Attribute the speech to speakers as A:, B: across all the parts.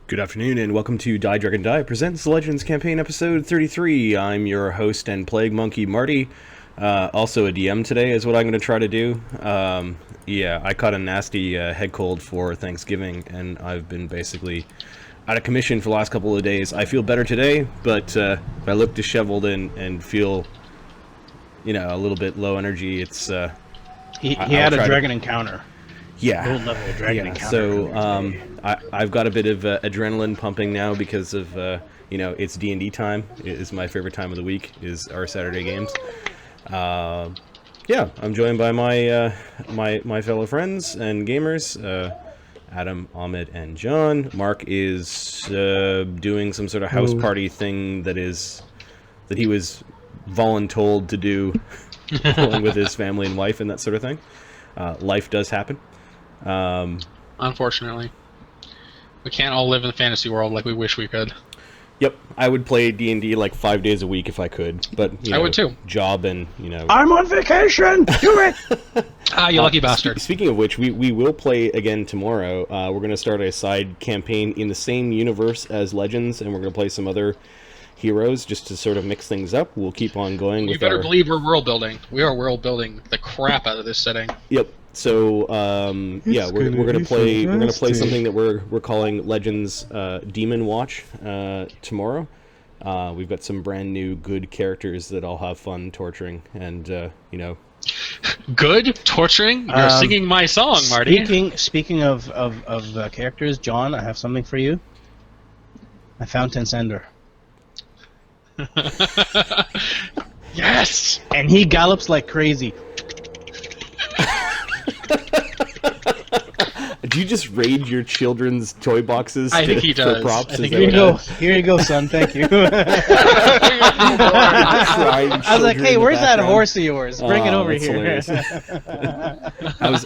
A: Good afternoon, and welcome to Die Dragon Die presents Legends Campaign Episode 33. I'm your host and Plague Monkey, Marty. Also a DM today is what I'm going to try to do. I caught a nasty head cold for Thanksgiving, and I've been basically out of commission for the last couple of days. I feel better today, but I look disheveled and feel, a little bit low energy. It's
B: He had a dragon encounter.
A: Yeah.
B: Low level dragon encounter.
A: So I've got a bit of adrenaline pumping now because of it's D&D time. It is my favorite time of the week. Is our Saturday games. I'm joined by my fellow friends and gamers, Adam, Ahmed, and John. Mark is doing some sort of house party thing that he was voluntold to do along with his family and wife and that sort of thing. Life does happen.
C: Unfortunately, we can't all live in the fantasy world like we wish we could.
A: Yep, I would play D&D like 5 days a week if I could, but
C: I would too.
A: Job and
B: I'm on vacation. Do it.
C: You lucky bastard.
A: Speaking of which, we will play again tomorrow. We're going to start a side campaign in the same universe as Legends, and we're going to play some other heroes just to sort of mix things up. We'll keep on going.
C: You better believe we're world building. We are world building the crap out of this setting.
A: Yep. So we're gonna play something that we're calling Legends Demon Watch tomorrow. We've got some brand new good characters that I'll have fun torturing, and
C: Good torturing. You're singing my song, Marty.
B: Speaking of characters, John, I have something for you. I found Tensender.
C: Yes.
B: And he gallops like crazy.
A: Do you just raid your children's toy boxes
C: I think he does.
A: for props?
C: I think
B: Here you go. Here you go, son. Thank you. I was like, hey, where's that horse of yours? Bring it over here.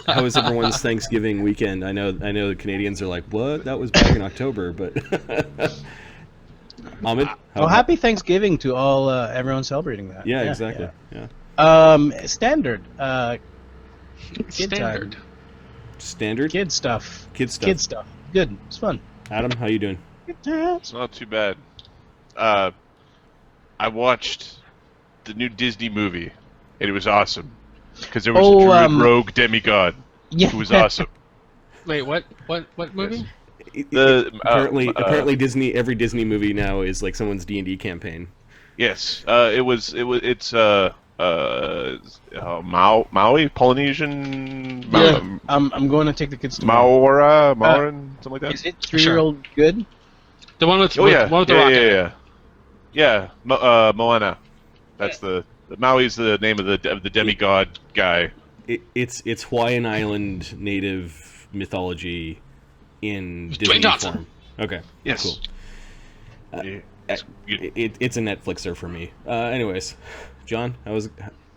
A: How was everyone's Thanksgiving weekend? I know the Canadians are like, what? That was back in October, but Ahmed?
B: Well, happy Thanksgiving to all everyone celebrating that.
A: Yeah, exactly. Yeah.
B: Standard.
C: Standard.
A: Standard?
B: Kid stuff.
A: Kid stuff.
B: Kid stuff. Good. It's fun.
A: Adam, how you doing?
D: It's not too bad. I watched the new Disney movie, and it was awesome. Because there was a druid rogue demigod who was awesome.
C: Wait, what movie?
A: Apparently Disney, every Disney movie now is like someone's D&D campaign.
D: Yes, it's Maui, Polynesian.
B: Yeah, I'm going to take the kids to
D: Maoran, something like that.
B: Is it 3-year-old good?
C: The one with
D: one with the
C: rocket.
D: Yeah. Moana. That's the Maui's the name of the demigod guy.
A: It's Hawaiian Island native mythology in Disney
C: Dwayne Johnson.
A: form. Okay.
D: Yes.
A: Cool. It's a Netflixer for me. Anyways, John,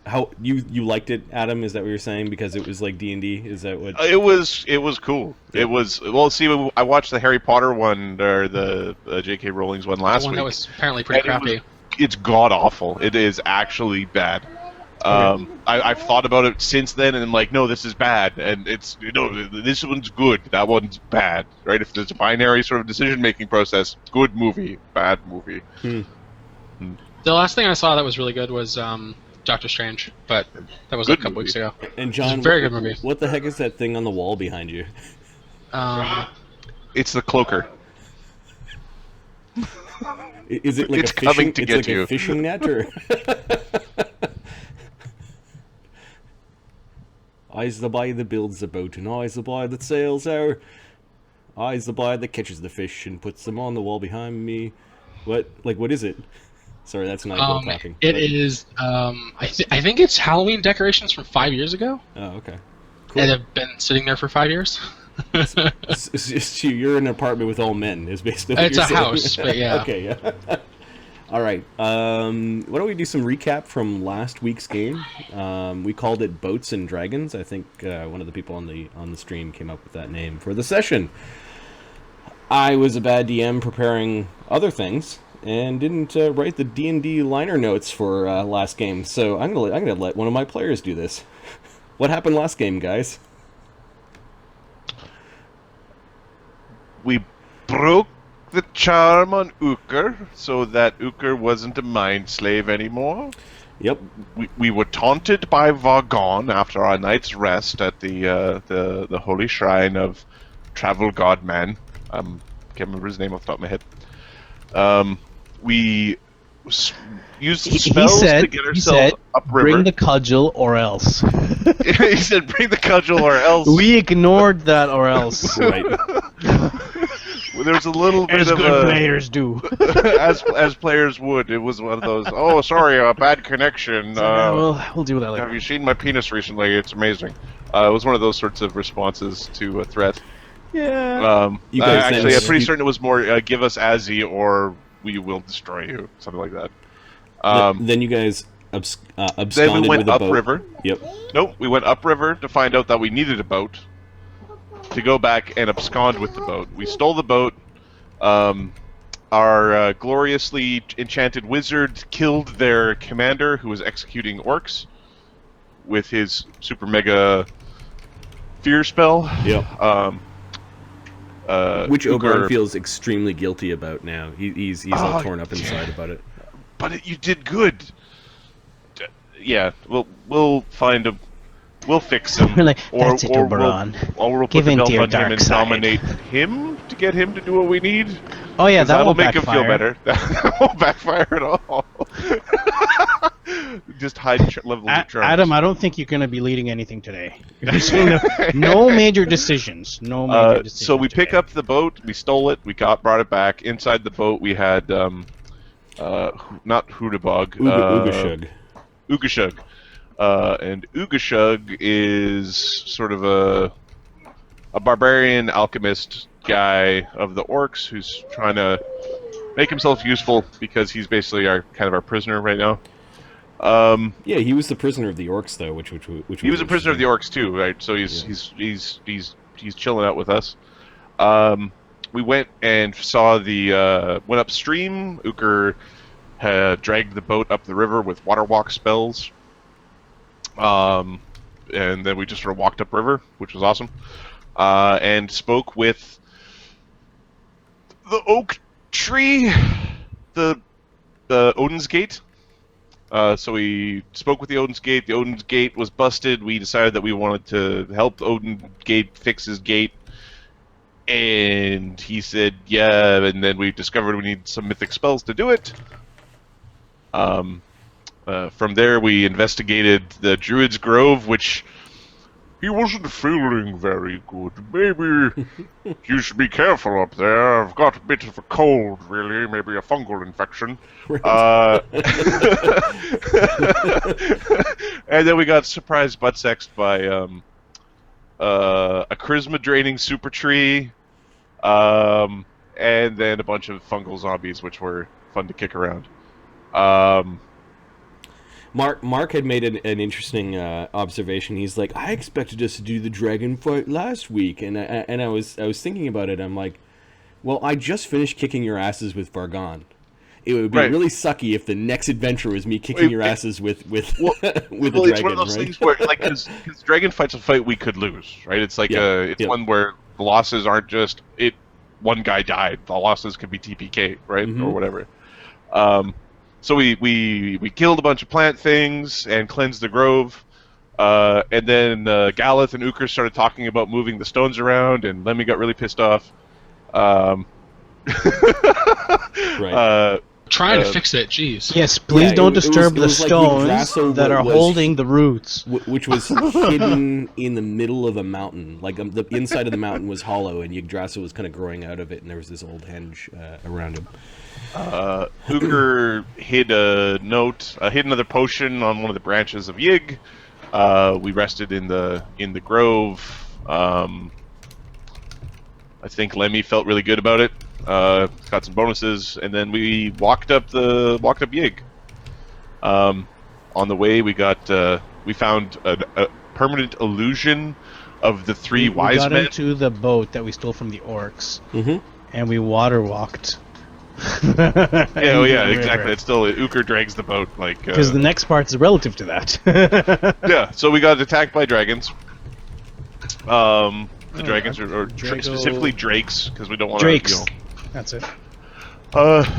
A: how you liked it, Adam? Is that what you're saying? Because it was like D&D? Is that what?
D: It was cool.
A: Yeah.
D: It was I watched the Harry Potter one or the J.K. Rowling's one last
C: The one
D: week.
C: that was apparently pretty crappy.
D: It's god awful. It is actually bad. I've thought about it since then, and I'm like, no, this is bad, and it's this one's good, that one's bad, right? If there's a binary sort of decision-making process, good movie, bad movie.
C: The last thing I saw that was really good was Doctor Strange, but that was
D: Good
C: a couple
D: movie.
C: weeks ago.
A: And John,
C: very good movie.
A: What the heck is that thing on the wall behind you?
D: It's the cloaker.
A: Is it like
D: It's
A: a fishing?
D: coming to
A: it's
D: get
A: like
D: you.
A: a fishing net, or? I's the boy that builds the boat, and I's the boy that sails our. I's the boy that catches the fish and puts them on the wall behind me. What is it? Sorry, that's not good talking.
C: It is. I think it's Halloween decorations from 5 years ago.
A: Oh, okay. Cool.
C: And have been sitting there for 5 years.
A: So you're in an apartment with all men, is basically what
C: It's
A: you're
C: a
A: saying.
C: house, but yeah.
A: Okay, yeah. All right. Why don't we do some recap from last week's game? We called it Boats and Dragons. I think one of the people on the stream came up with that name for the session. I was a bad DM preparing other things and didn't write the D&D liner notes for last game, so I'm gonna let one of my players do this. What happened last game, guys?
D: We broke charm on Uker so that Uker wasn't a mind slave anymore.
A: Yep.
D: We were taunted by Vargon after our night's rest at the holy shrine of Travel Godman. Can't remember his name off the top of my head. We used spells to get ourselves upriver.
B: Bring the cudgel or else.
D: He said, "Bring the cudgel or else."
B: We ignored that or else.
A: Right.
D: There was a little bit
B: As
D: of
B: good
D: a
B: players do.
D: as players would. It was one of those. Oh, sorry, a bad connection.
B: We'll deal with that later.
D: Have you seen my penis recently? It's amazing. It was one of those sorts of responses to a threat.
B: Yeah.
A: You guys
D: Actually,
A: then-
D: I'm pretty certain it was more give us Azzy or we will destroy you, something like that.
A: Then you guys
D: Then
A: absconded
D: we went
A: with a boat.
D: upriver.
A: Yep.
D: Nope, we went upriver to find out that we needed a boat to go back and abscond with the boat. We stole the boat. Our gloriously enchanted wizard killed their commander, who was executing orcs with his super mega fear spell.
A: Yep. Which
D: Uger-
A: Oberon feels extremely guilty about now. He's all torn up inside about it.
D: But you did good. Yeah, we'll find a. We'll fix him.
B: We're like, "That's it,
D: we'll
B: Oberon.
D: put
B: Give
D: the
B: in to
D: belt
B: your
D: on him
B: dark
D: and
B: side."
D: nominate him to get him to do what we need.
B: Oh yeah,
D: 'Cause
B: that
D: that'll
B: won't
D: make him
B: backfire.
D: feel better. That won't backfire at all. Just hide levels of charms.
B: Adam, I don't think you're going to be leading anything today. No major decisions. No major decisions.
D: So we pick
B: today.
D: up the boat. We stole it. We brought it back. Inside the boat, we had not Hudabog.
A: Ugashug.
D: Ugashug. And Ugashug is sort of a barbarian alchemist guy of the orcs who's trying to make himself useful because he's basically our prisoner right now.
A: Yeah, he was the prisoner of the orcs though, which
D: He was a prisoner of the orcs too, right? So he's chilling out with us. We went and saw went upstream. Uker had dragged the boat up the river with water walk spells. And then we just sort of walked upriver, which was awesome. And spoke with the oak tree, the Odin's Gate. So we spoke with the Odin's Gate. The Odin's Gate was busted. We decided that we wanted to help Odin Gate fix his gate. And he said, yeah, and then we discovered we need some mythic spells to do it. From there, we investigated the Druid's Grove, which he wasn't feeling very good. Maybe you should be careful up there. I've got a bit of a cold, really. Maybe a fungal infection. And then we got surprise butt sexed by a charisma draining super tree, and then a bunch of fungal zombies, which were fun to kick around.
A: Mark had made an interesting observation. He's like, I expected us to do the dragon fight last week, and I was thinking about it. I'm like, well, I just finished kicking your asses with Vargon. It would be really sucky if the next adventure was me kicking your asses with with a dragon,
D: it's one of those
A: right?
D: things where, like, because dragon fight's a fight we could lose, right? It's like one where the losses aren't just one guy died. The losses could be TPK, right, or whatever. So we killed a bunch of plant things and cleansed the grove, and then Galeth and Uker started talking about moving the stones around, and Lemmy got really pissed off.
A: Right.
C: Trying to fix it, jeez.
B: Yes, please
A: Yeah,
B: don't
A: it was
B: disturb the
A: like
B: stones
A: Yggdrasil
B: that are
A: was-
B: holding the roots.
A: Which was hidden in the middle of a mountain. Like the inside of the mountain was hollow, and Yggdrasil was kind of growing out of it, and there was this old henge around him.
D: Uker hid hid another potion on one of the branches of Yig. We rested in the grove. I think Lemmy felt really good about it. Got some bonuses, and then we walked up Yig. On the way, we found a permanent illusion of the three
B: We
D: wise
B: got
D: men.
B: into the boat that we stole from the orcs, and we water walked.
D: Yeah, exactly. It's still Uker drags the boat like
B: Because the next part's relative to that.
D: yeah. So we got attacked by dragons. The dragons are
B: Drago-
D: specifically drakes because we don't want
B: Drakes.
D: to.
B: That's it.
D: The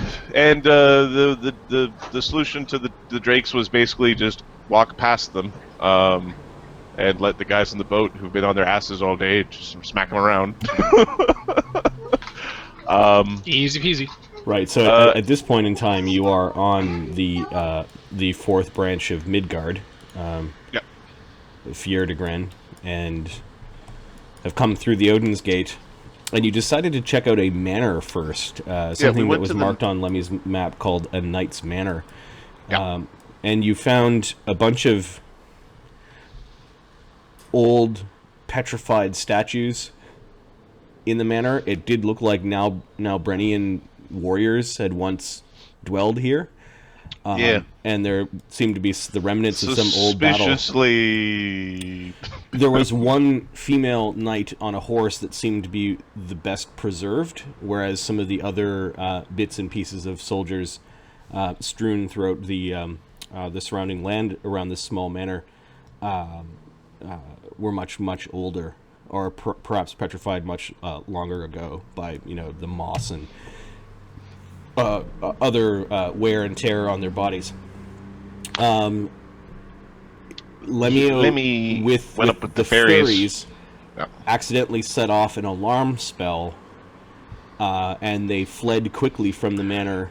D: solution to the drakes was basically just walk past them, and let the guys on the boat who've been on their asses all day just smack them around.
C: Easy peasy.
A: Right. So at this point in time, you are on the fourth branch of Midgard,
D: Yep.
A: Fjerdagren, and have come through the Odin's Gate. And you decided to check out a manor first, something that
D: went
A: was
D: to the-
A: marked on Lemmy's map called a Knight's Manor.
D: Yeah.
A: And you found a bunch of old petrified statues in the manor. It did look like now Brennian warriors had once dwelled here.
D: Yeah.
A: And there seemed to be the remnants of some old battle.
D: Suspiciously.
A: There was one female knight on a horse that seemed to be the best preserved, whereas some of the other bits and pieces of soldiers strewn throughout the surrounding land around this small manor were much, much older, or perhaps petrified much longer ago by the moss and other wear and tear on their bodies.
D: Lemmy
A: with
D: went up with the fairies. Yeah.
A: accidentally set off an alarm spell, and they fled quickly from the manor.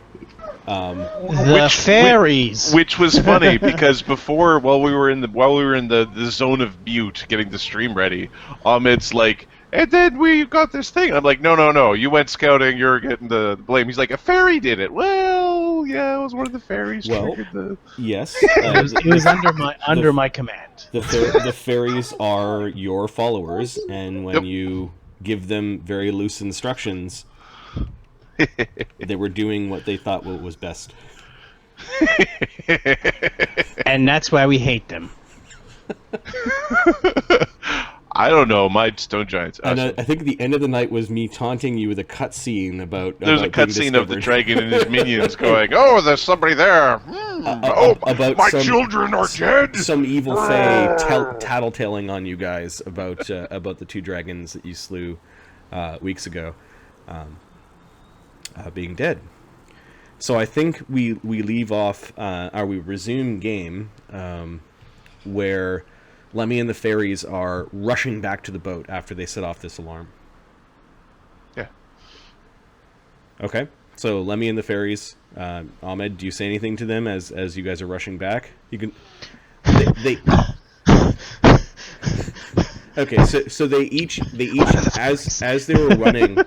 B: The fairies.
D: Which was funny because before, while we were in the zone of Butte getting the stream ready, Ahmed's like, and then we got this thing. I'm like, no, you went scouting, you're getting the blame. He's like, a fairy did it. Well, yeah, it was one of the fairies.
A: Well,
D: triggered the...
A: Yes,
B: It was under my command.
A: the fairies are your followers, and when
D: Yep.
A: you give them very loose instructions, they were doing what they thought was best.
B: And that's why we hate them.
D: I don't know, my stone giants.
A: And I think the end of the night was me taunting you with a cutscene about.
D: There's a
A: about being
D: cutscene of the
A: discovered.
D: dragon and his minions going, "Oh, there's somebody there.
A: about
D: my
A: some-
D: children are dead."
A: Some evil fae tattletaling on you guys about the two dragons that you slew weeks ago, being dead. So I think we leave off, or we resume game, where Lemmy and the fairies are rushing back to the boat after they set off this alarm.
D: Yeah.
A: Okay. So Lemmy and the fairies, Ahmed, do you say anything to them as you guys are rushing back? You can. They Okay, so they each as they were running,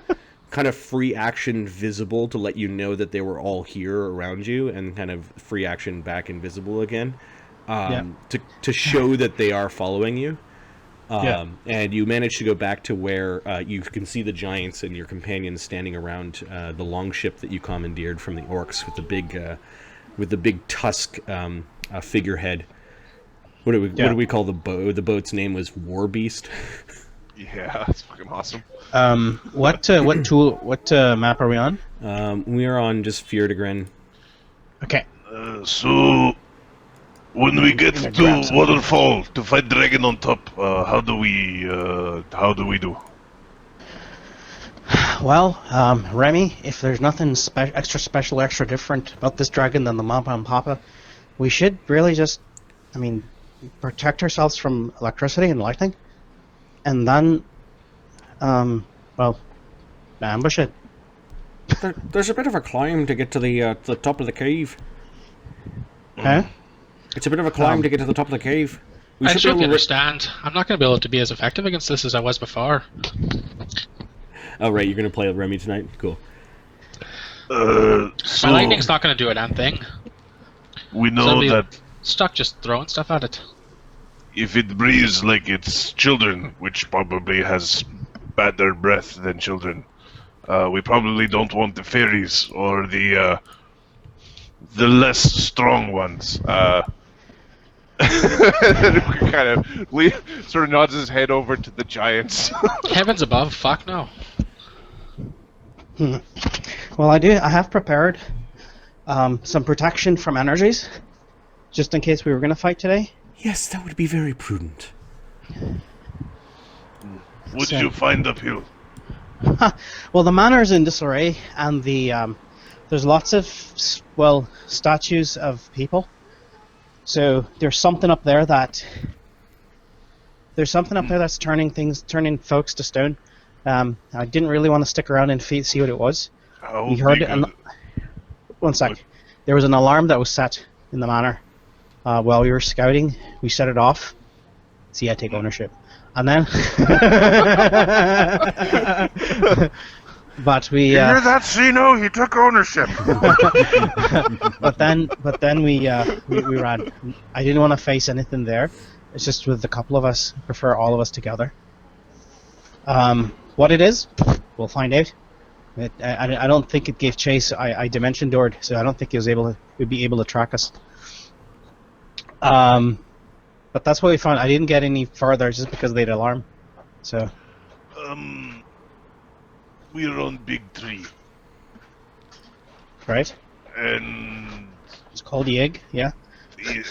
A: kind of free action visible to let you know that they were all here around you, and kind of free action back invisible again, to show that they are following you. And you manage to go back to where you can see the giants and your companions standing around the longship that you commandeered from the orcs with the big tusk figurehead. What do we call the boat? The boat's name was War Beast.
D: Yeah, that's fucking awesome.
B: What map are we on?
A: We are on just Fjerdagren.
B: Okay.
E: So, when we get to Waterfall to fight Dragon on top, how do we do?
B: Well, Remy, if there's nothing extra special, extra different about this dragon than the Mappa and Papa, we should really just, protect ourselves from electricity and lightning, and then, ambush it.
A: There's a bit of a climb to get to the top of the cave.
B: Huh?
A: It's a bit of a climb to get to the top of the cave.
C: I certainly understand. I'm not going to be able to be as effective against this as I was before.
A: Oh, right, you're going to play with Remy tonight? Cool.
C: My
E: So
C: lightning's not going to do a damn thing.
E: we
C: So
E: know
C: I'll be
E: that
C: stuck just throwing stuff at it.
E: if it breathes like it's children, which probably has better breath than children, we probably don't want the fairies or the less strong ones.
D: Kind of sort of nods his head over to the giants.
C: Heavens above, fuck no.
B: Well, I have prepared some protection from energies, just in case we were going to fight today.
A: Yes, that would be very prudent.
E: What
B: So-
E: did you find up here?
B: Well, the manor's in disarray, and the there's lots of statues of people. So there's something up there that's turning folks to stone. I didn't really want to stick around and see what it was. We heard it. One sec. There was an alarm that was set in the manor while we were scouting. We set it off. See, I take ownership. And then, but we.
E: You hear that, Sino? He took ownership.
B: but then we ran. I didn't want to face anything there. It's just with a couple of us. I prefer all of us together. What it is, we'll find out. I don't think it gave chase. I dimension doored, so I don't think it would be able to track us. But that's what we found. I didn't get any further just because they had alarm. So.
E: We're on Big Tree.
B: Right.
E: And
B: It's called the egg. Yeah.
E: the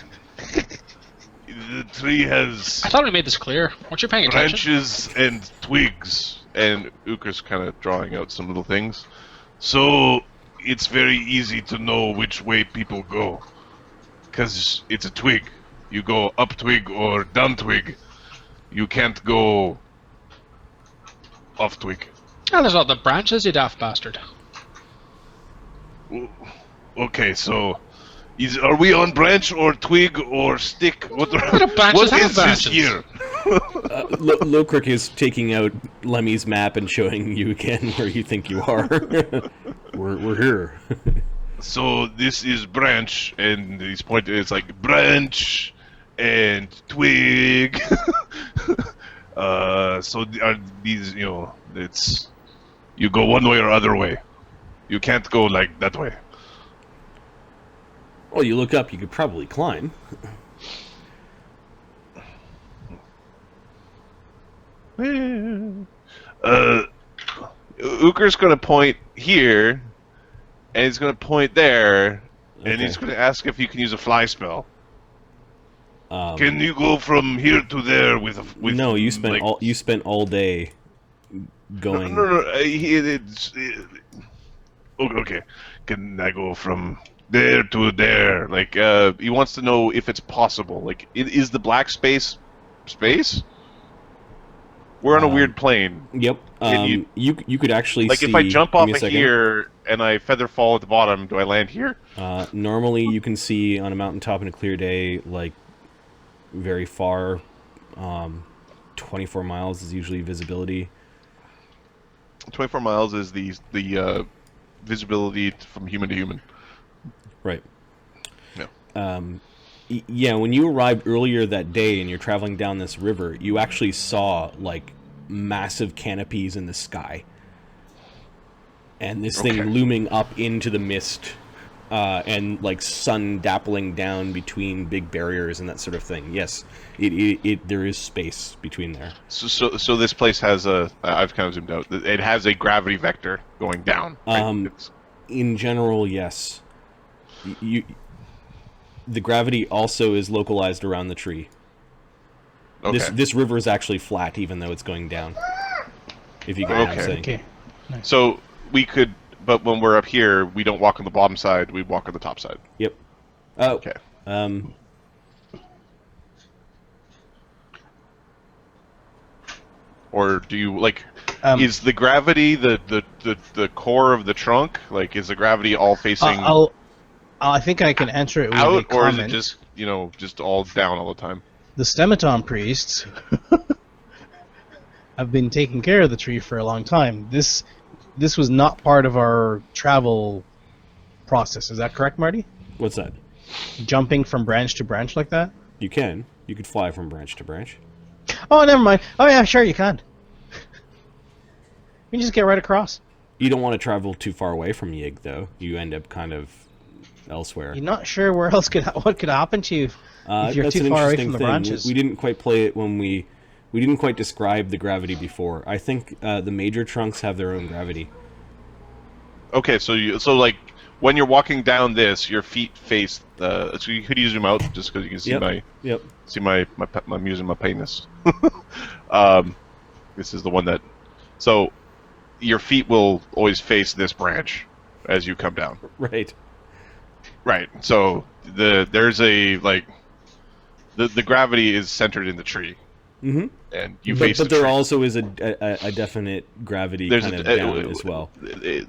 E: tree has
C: I thought we made this clear. Weren't you paying attention?
E: branches and twigs.
D: And Uker's kind of drawing out some little things.
E: So it's very easy to know which way people go. Because it's a twig. You go up twig or down twig. You can't go off twig.
C: Oh, there's all the branches, you daft bastard.
E: Okay, so are we on branch or twig or stick? What
C: branches have
E: is
C: branches.
E: this here?
A: Lokrik is taking out Lemmy's map and showing you again where you think you are. we're here.
E: So this is branch, and he's pointing. It's like branch and twig. So are these, it's you go one way or other way. You can't go like that way.
A: Well, you look up, you could probably climb.
D: Uker's going to point here, and he's going to point there, and
A: Okay.
D: he's going to ask if you can use a fly spell.
E: Can you go from here to there with
A: No, you spent
E: like,
A: all day going.
E: No. Okay. Can I go from there to there?
D: Like, he wants to know if it's possible. Like, is the black space? We're on a weird plane.
A: Yep.
D: Can
A: you could actually
D: Like,
A: see.
D: if I jump
A: give
D: off
A: me a
D: of
A: second.
D: here and I feather fall at the bottom, do I land here?
A: Normally, you can see on a mountaintop in a clear day, like very far. 24 miles is usually visibility.
D: 24 miles is the visibility from human to human.
A: Right.
D: Yeah.
A: Yeah, when you arrived earlier that day and you're traveling down this river, you actually saw, like, massive canopies in the sky. And this thing looming up into the mist, and, like, sun dappling down between big barriers and that sort of thing. Yes, there is space between there.
D: So this place has I've kind of zoomed out. It has a gravity vector going down. Right?
A: In general, yes. The gravity also is localized around the tree.
D: Okay.
A: This river is actually flat, even though it's going down. If you get what I'm saying.
B: Okay.
D: So we could, but when we're up here, we don't walk on the bottom side. We walk on the top side.
A: Yep. Oh.
D: Okay. Or do you like? Is the gravity the core of the trunk? Like, is the gravity all facing
B: I think I can answer it with a
D: out, or is
B: comment.
D: it just all down all the time?
B: The Stematon priests have been taking care of the tree for a long time. This was not part of our travel process. Is that correct, Marty?
A: What's that?
B: Jumping from branch to branch like that?
A: You can. You could fly from branch to branch.
B: Oh, never mind. Oh, yeah, sure you can. You can just get right across.
A: You don't want to travel too far away from Yig, though. You end up kind of elsewhere.
B: You're not sure where else what could happen to you if you're
A: That's
B: too
A: an
B: far away
A: interesting
B: from the
A: thing.
B: branches.
A: We didn't quite play it when we didn't quite describe the gravity before. I think the major trunks have their own gravity.
D: Okay, so like when you're walking down this, your feet face the. So you could zoom out just because you can see
A: Yep.
D: I'm using my penis. This is the one that. So your feet will always face this branch, as you come down.
A: Right.
D: Right. So there's a like the gravity is centered in the tree,
A: Mm-hmm.
D: and you
A: But,
D: face
A: but
D: the
A: there
D: tree.
A: also is a definite gravity
D: There's
A: kind
D: a-
A: of down as well.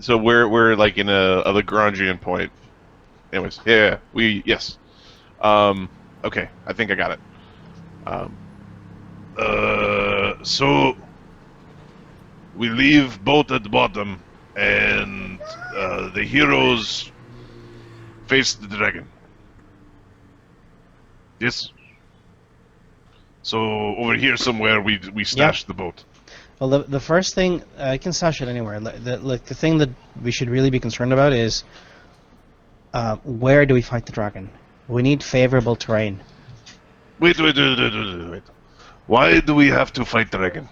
D: So we're like in a Lagrangian point. Anyways, yeah, yes. Okay, I think I got it.
E: So we leave boat at the bottom, and the heroes face the dragon. Yes. So over here somewhere we stashed the boat.
B: Well, the first thing I can stash it anywhere. The thing that we should really be concerned about is where do we fight the dragon? We need favorable terrain.
E: Wait. Why do we have to fight dragon?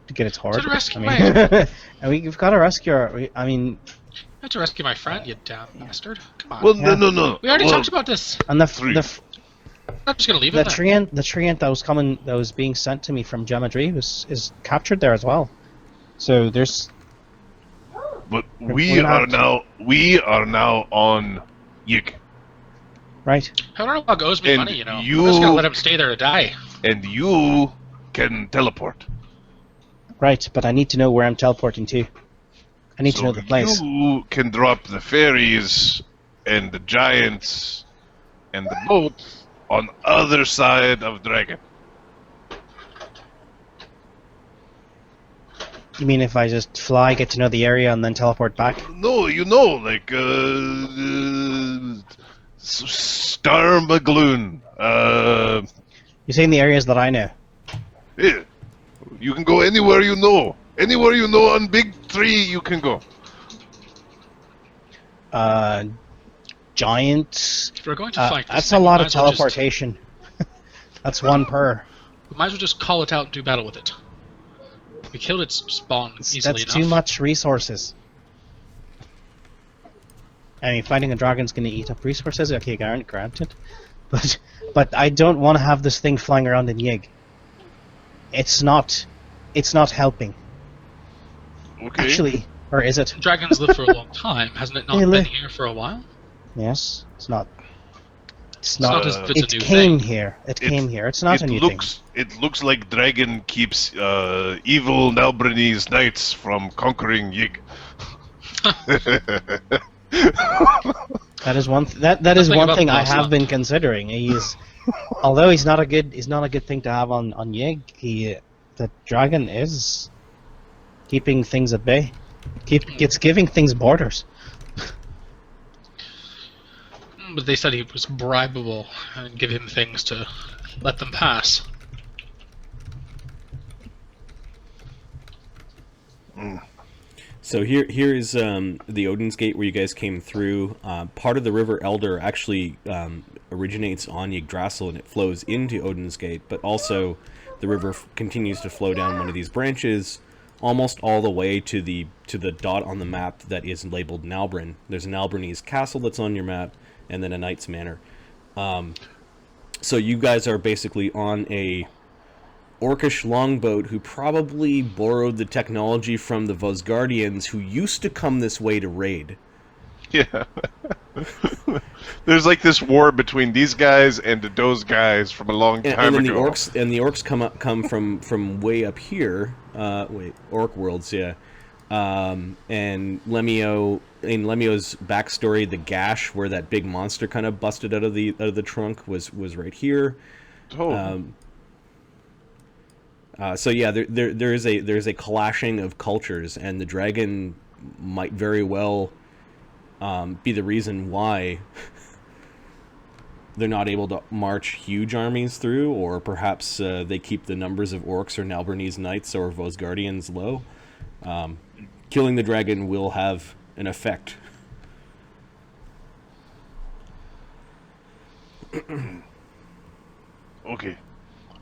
B: To get its horde.
C: To rescue
B: and we've got to rescue our. I mean,
C: You have to rescue my friend, you damn bastard. Come on.
E: Well,
B: Yeah.
E: no.
C: we already
E: Well,
C: talked about this.
B: and
E: Three.
C: I'm not just gonna leave
B: the
C: it there.
B: treant that was being sent to me from Gemadri is captured there as well. So there's
E: But
B: We're
E: we are
B: not-
E: now on Yig,
C: I don't know what owes me
E: And
C: money, you know.
E: you-
C: I'm just gonna let him stay there to die.
E: and you can teleport.
B: right, but I need to know where I'm teleporting to. I need to know the place.
E: You can drop the fairies and the giants and the boats on other side of dragon.
B: You mean if I just fly, get to know the area, and then teleport back?
E: No, like Starmagloon.
B: You're saying the areas that I know.
E: Yeah. You can go anywhere you know. Anywhere you know on Big Tree, you can go.
B: Giant.
C: If we're going to fight this
B: That's
C: thing,
B: a
C: we
B: lot
C: might
B: of
C: as well just-
B: teleportation. That's one per.
C: We might as well just call it out and do battle with it. We killed its spawn easily
B: That's
C: enough.
B: too much resources. I mean, fighting a dragon's going to eat up resources. Okay, granted, but I don't want to have this thing flying around in Yig. It's not helping.
E: Okay.
B: Actually, or is it?
C: Dragons live for a long time, hasn't it not
B: They
C: been
B: live-
C: here for a while?
B: Yes, it's not. It's
C: not
B: not.
C: as if it's a
B: It
C: new
B: came
C: thing.
B: here. It
E: It-
B: came here. It's not a new
E: It looks like dragon keeps evil Nalbranese knights from conquering Yig.
B: thing. That is one. That is
C: Nothing
B: one
C: about
B: thing I
C: Boss
B: have
C: Luck.
B: been considering. Although he's not a good thing to have on Yig. The dragon is keeping things at bay. It's giving things borders.
C: But they said he was bribable and give him things to let them pass.
A: So here is the Odin's Gate where you guys came through. Part of the River Elder actually originates on Yggdrasil and it flows into Odin's Gate, but also the river continues to flow down one of these branches almost all the way to the dot on the map that is labeled Nalbrin. There's an Nalbrinese castle that's on your map, and then a knight's manor. So you guys are basically on a orcish longboat who probably borrowed the technology from the Vosgardians who used to come this way to raid.
D: Yeah. There's like this war between these guys and those guys from a long
A: And,
D: time
A: and then
D: ago.
A: the orcs come from way up here. Orc worlds, yeah. And Lemio's backstory, the gash where that big monster kind of busted out of the trunk was right here.
D: Oh.
A: So yeah, there's a clashing of cultures, and the dragon might very well be the reason why they're not able to march huge armies through, or perhaps they keep the numbers of orcs or Nalbranese knights or Vosgardians low. Killing the dragon will have an effect.
E: Okay.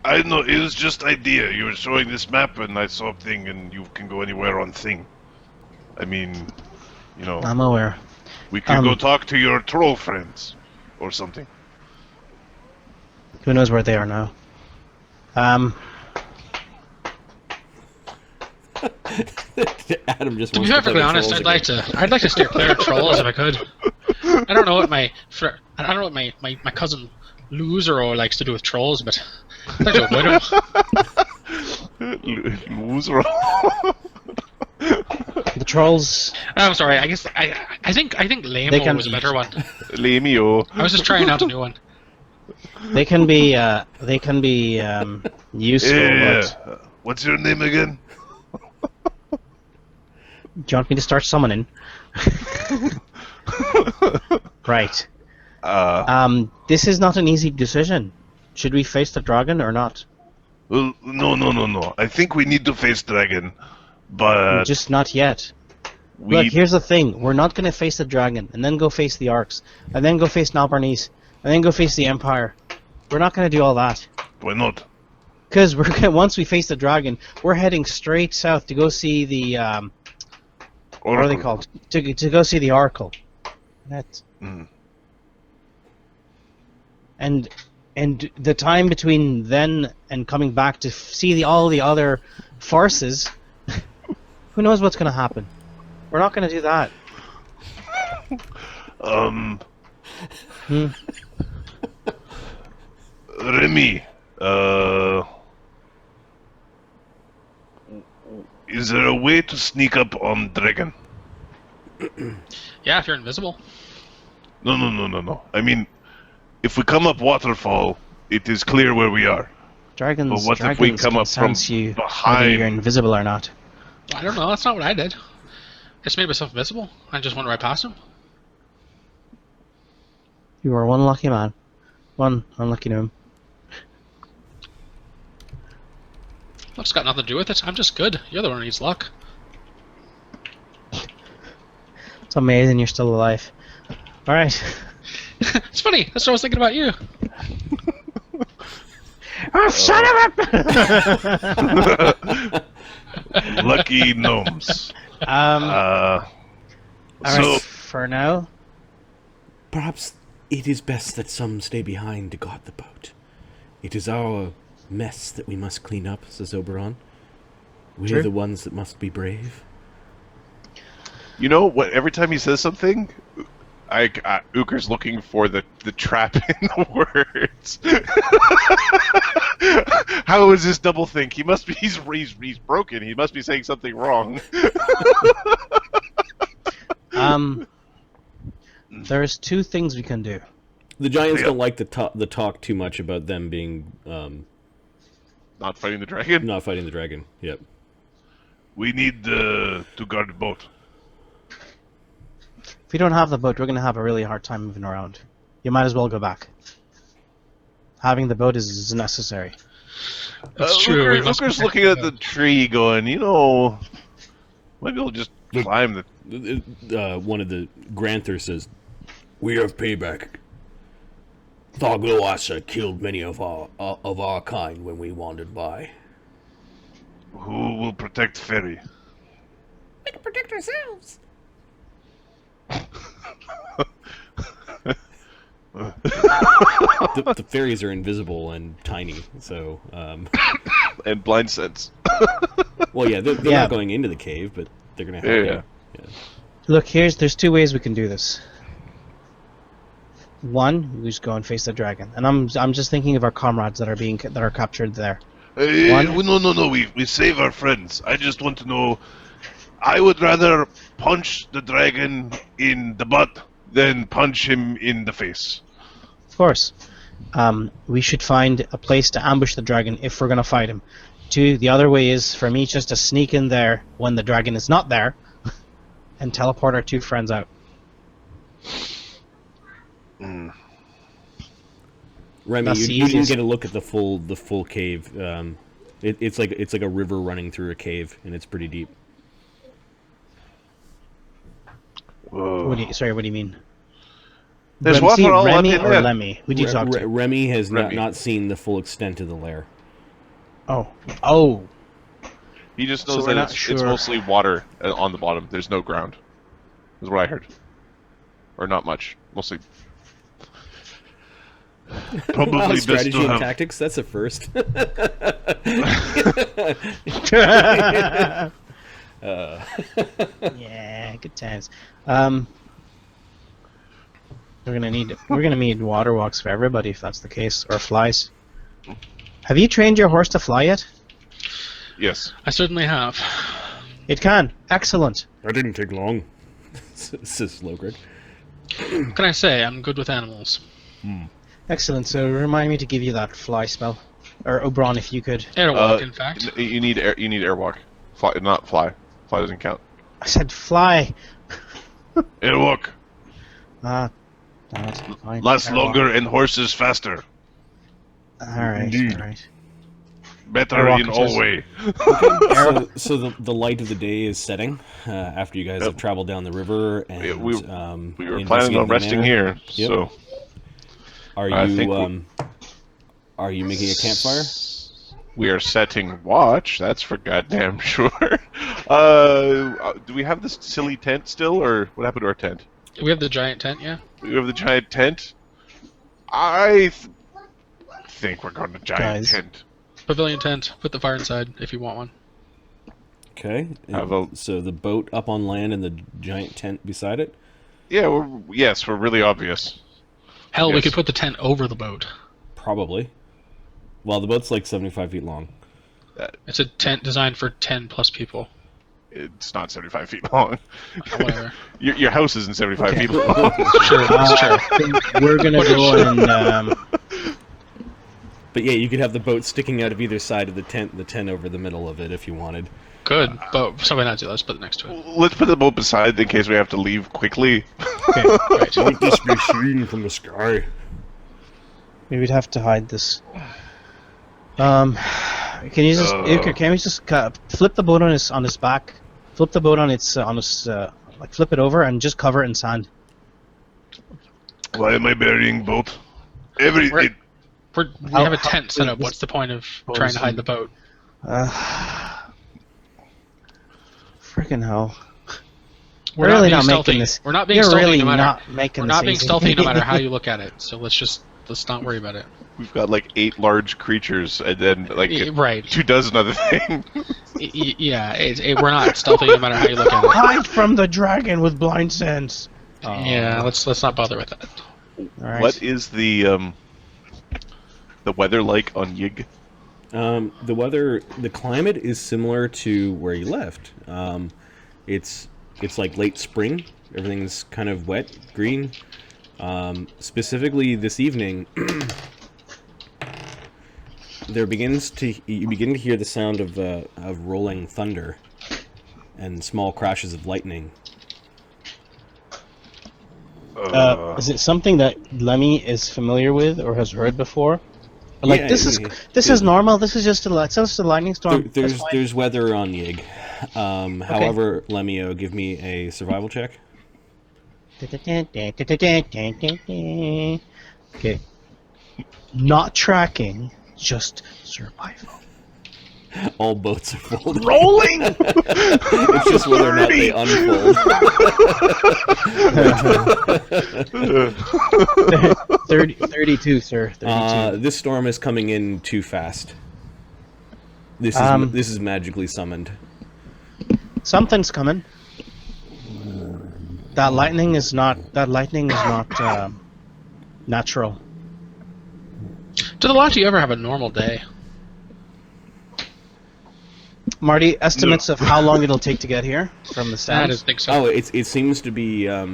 E: I know, it was just idea. You were showing this map and I saw thing and you can go anywhere on thing. I mean, you know,
B: I'm aware.
E: we could go
B: um,
E: talk to your troll friends or something.
B: Who knows where they are now?
A: Adam just
C: To be
A: wants to play
C: perfectly
A: with
C: honest,
A: trolls
C: I'd like to steer clear of trolls if I could. I don't know what my cousin Loser likes to do with trolls, but I'd like to avoid them.
D: Loser.
B: The trolls.
C: I'm sorry. I guess I think
B: They can
C: Lamo was a better one.
D: Lameo.
C: I was just trying out a new one.
B: They can be useful.
E: Yeah.
B: But
E: What's your name again?
B: do you want me to start summoning? Right. This is not an easy decision. Should we face the dragon or not?
E: Well, no. I think we need to face dragon, but
B: Just not yet.
E: we.
B: Look, here's the thing. We're not going to face the dragon, and then go face the Arcs, and then go face Nalbernese, and then go face the Empire. We're not going to do all that.
E: Why not?
B: Because once we face the dragon, we're heading straight south to go see the... what are they
E: Oracle.
B: called? To go see the Oracle. That's...
E: Mm.
B: And the time between then and coming back to see all the other farces, who knows what's going to happen? We're not going to do that.
E: Remy, is there a way to sneak up on dragon?
C: Yeah, if you're invisible.
E: No. I mean, if we come up waterfall, it is clear where we are.
B: Dragons.
E: But what if we
B: dragons
E: come
B: can
E: up from
B: sense you whether
E: behind?
B: you're invisible or not.
C: I don't know. That's not what I did. I just made myself invisible. I just went right past him.
B: You are one lucky man. One unlucky gnome.
C: Luck's got nothing to do with it. I'm just good. You're the one who needs luck.
B: It's amazing you're still alive. Alright.
C: It's funny. That's what I was thinking about you.
B: Oh, son of a...
E: Lucky gnomes.
B: Alright,
E: So
B: for now,
A: Perhaps it is best that some stay behind to guard the boat. It is our mess that we must clean up, says Oberon. We
B: True.
A: are the ones that must be brave.
D: You know what? Every time he says something, Uker's looking for the trap in the words. How is this double think? He must be. He's broken. He must be saying something wrong.
B: there's two things we can do.
A: The giants
E: Yeah.
A: don't like the talk too much about them being
D: Not fighting the dragon.
A: not fighting the dragon. Yep.
E: we need to guard the boat.
B: If we don't have the boat, we're going to have a really hard time moving around. You might as well go back. Having the boat is necessary.
C: That's true. We must
D: Uker's
C: protect
D: looking
C: the
D: at the
C: boat.
D: tree, going, maybe we'll just climb the.
A: One of the Granther says, "We have payback. Thogloasa killed many of our kind when we wandered by.
E: Who will protect Ferry?
A: We can protect ourselves." The fairies are invisible and tiny, so
D: And blind sense.
A: well, yeah, they're
B: Yeah.
A: not going into the cave, but they're gonna help
D: Yeah.
A: you.
B: Look, there's two ways we can do this. One, we just go and face the dragon, and I'm just thinking of our comrades that are captured there. One?
E: No. We save our friends. I just want to know. I would rather punch the dragon in the butt than punch him in the face.
B: Of course, we should find a place to ambush the dragon if we're gonna fight him. Two, the other way is for me just to sneak in there when the dragon is not there, and teleport our two friends out.
A: Remy,
B: That's
A: you
B: the
A: didn't
B: easiest.
A: get a look at the full cave. It's like a river running through a cave, and it's pretty deep.
E: Whoa.
B: What do you mean?
D: There's
B: Remy,
D: water all up
B: Remy
D: in
B: or
D: there.
B: Lemmy? Who do you talk to?
A: Remy has
D: Remy.
A: not seen the full extent of the lair.
B: Oh.
D: He just
B: So
D: knows
B: we're
D: that
B: not
D: it's
B: sure.
D: mostly water on the bottom. There's no ground. Is what I heard. Or not much. Mostly.
E: Probably
A: Wow,
E: best
A: strategy
E: to
A: and
E: have.
A: tactics, that's a first.
B: Yeah, good times. We're gonna need water walks for everybody if that's the case, or flies. Have you trained your horse to fly yet?
D: Yes.
C: I certainly have.
B: It can. Excellent.
A: That didn't take long, says Logrid.
C: What can I say? I'm good with animals.
B: Excellent. So remind me to give you that fly spell, or Oberon, if you could.
C: Airwalk, in fact.
D: You need airwalk. Fly, not fly. Fly doesn't count.
B: I said fly.
E: Airwalk
B: Ah, damn it. Fine.
E: lasts
B: Airwalk.
E: longer and horses faster.
B: All right.
A: Indeed.
B: All right.
E: Better
B: Airwalk
E: in
B: is
E: all
B: just-
E: way.
A: So the light of the day is setting after you guys have traveled down the river and
D: Yeah, we were
A: investigated
D: planning on
A: the
D: resting
A: manor.
D: here,
A: Yep.
D: so
A: Are
D: I
A: you
D: think
A: are you making a campfire?
D: we are setting watch. That's for goddamn sure. Do we have this silly tent still, or what happened to our tent?
C: We have the giant tent, yeah?
D: We have the giant tent. I think we're going to giant
B: Guys.
D: tent.
C: Pavilion tent. Put the fire inside if you want one.
A: Okay.
D: Have a-
A: So the boat up on land and the giant tent beside it.
D: Yeah, we're really obvious.
C: Hell, we
D: Yes.
C: could put the tent over the boat.
A: Probably. Well, the boat's like 75 feet long.
C: It's a tent designed for 10 plus people.
D: It's not 75 feet long.
C: Whatever.
D: Your house isn't 75
B: Okay.
D: feet long.
C: Sure, it's true.
B: I think we're gonna go and
A: But yeah, you could have the boat sticking out of either side of the tent over the middle of it if you wanted.
C: Good, but somebody not do that. Let's put it next to it.
D: Let's put the boat beside in case we have to leave quickly.
B: okay.
C: Right.
A: Won't this be seen from the sky?
B: We would have to hide this. Can you just can we just flip the boat on his back? Flip the boat on its like flip it over and just cover it in sand.
E: Why am I burying boat?
C: Right. We
B: How-
C: have a
B: how-
C: tent set up.
B: this-
C: What's the point of
B: boat
C: trying
B: is
C: to hide
B: in-
C: the boat?
B: Freaking hell!
C: We're
B: really not
C: not being stealthy.
B: making this.
C: We're not being
B: You're
C: stealthy
B: really
C: no matter.
B: not making
C: We're
B: this
C: not being
B: easy.
C: stealthy no matter how you look at it. So let's not worry about it.
D: We've got like 8 large creatures and then like
C: Right.
D: 24 other things.
C: Yeah. We're not stealthy no matter how you look at it.
B: Hide from the dragon with blind sense.
C: Yeah. Let's not bother with that.
B: All right.
D: What is the weather like on Yig?
A: The climate is similar to where you left. It's like late spring. Everything's kind of wet, green. Specifically this evening, you begin to hear the sound of rolling thunder and small crashes of lightning.
B: Is it something that Lemmy is familiar with or has heard before? Like
A: Yeah,
B: this is
A: yeah.
B: normal. This is just it's just a lightning storm. That's fine.
A: There's weather on Yig. However, Lemio, give me a survival check.
B: Okay. Not tracking, just survival.
A: All boats are full.
B: Rolling.
A: It's just whether or not they unfold.
B: 32, sir. 32.
A: This storm is coming in too fast. This is magically summoned.
B: Something's coming. That lightning is not natural.
C: Do the lot of you ever have a normal day?
B: Marty, estimates of how long it'll take to get here from the
C: I
B: stands?
C: didn't think so.
A: Oh, it seems to be a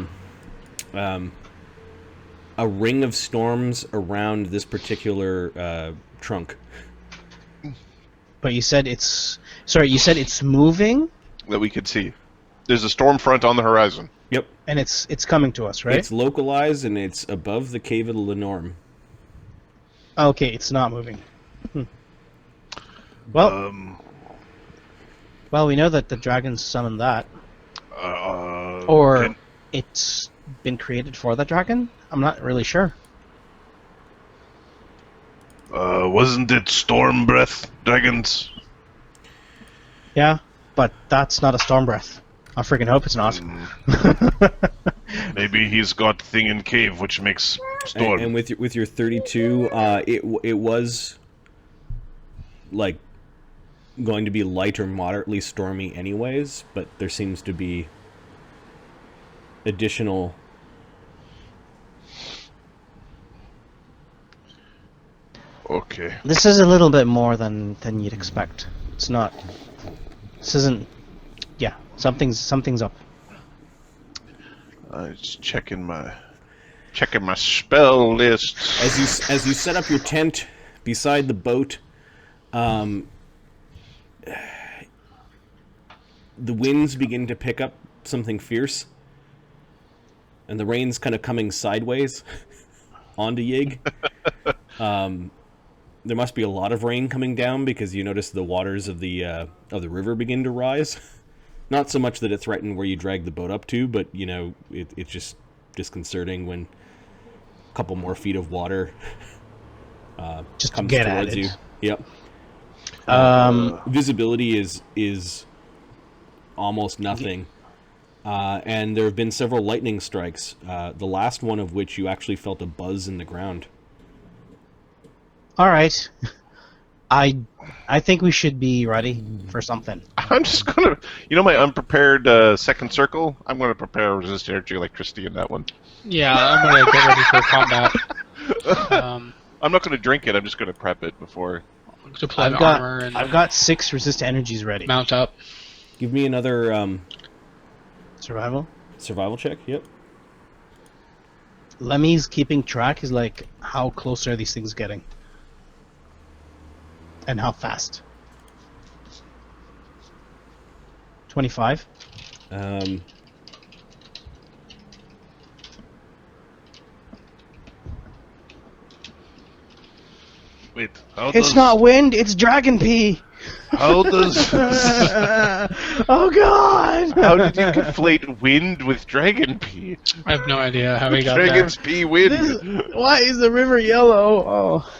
A: ring of storms around this particular trunk.
B: But you said it's moving
D: That we could see. There's a storm front on the horizon.
A: Yep.
B: and it's coming to us, right?
A: It's localized and it's above the Cave of the Lenorm.
B: Okay, it's not moving. Well, well, we know that the dragons summoned that, or
E: can-
B: it's been created for the dragon. I'm not really sure.
E: wasn't it storm breath dragons?
B: Yeah, but that's not a storm breath. I freaking hope it's not.
E: Maybe he's got thing in cave which makes storm.
A: And with your 32, it was like going to be light or moderately stormy anyways, but there seems to be additional...
E: Okay.
B: This is a little bit more than you'd expect. It's not. This isn't. Yeah, something's up.
E: Just checking my spell list.
A: As you set up your tent beside the boat, the winds begin to pick up something fierce, and the rain's kind of coming sideways onto Yig. There must be a lot of rain coming down because you notice the waters of the river begin to rise. Not so much that it threatened where you drag the boat up to, but you know it's just disconcerting when a couple more feet of water
B: Just
A: comes
B: get at
A: towards
B: it.
A: you. Yep. Visibility is almost nothing, and there have been several lightning strikes. The last one of which you actually felt a buzz in the ground.
B: All right. I think we should be ready for something.
E: I'm just gonna, my unprepared second circle. I'm gonna prepare resist energy electricity in that one.
C: Yeah, I'm gonna get ready for combat.
E: I'm not gonna drink it. I'm just gonna prep it before.
C: Deploy
B: I've
C: the
B: got
C: armor and
B: I've got 6 resist energies ready.
C: mount up.
A: Give me another
B: Survival.
A: survival check. Yep.
B: Lemmy's keeping track. Is like, how close are these things getting? And how fast? 25.
E: Wait, how
B: It's
E: does,
B: not wind. It's dragon pee.
E: How does?
B: Oh God!
E: How did you conflate wind with dragon pee?
C: I have no idea how we got
E: Dragon's pee wind.
B: Why is the river yellow? Oh,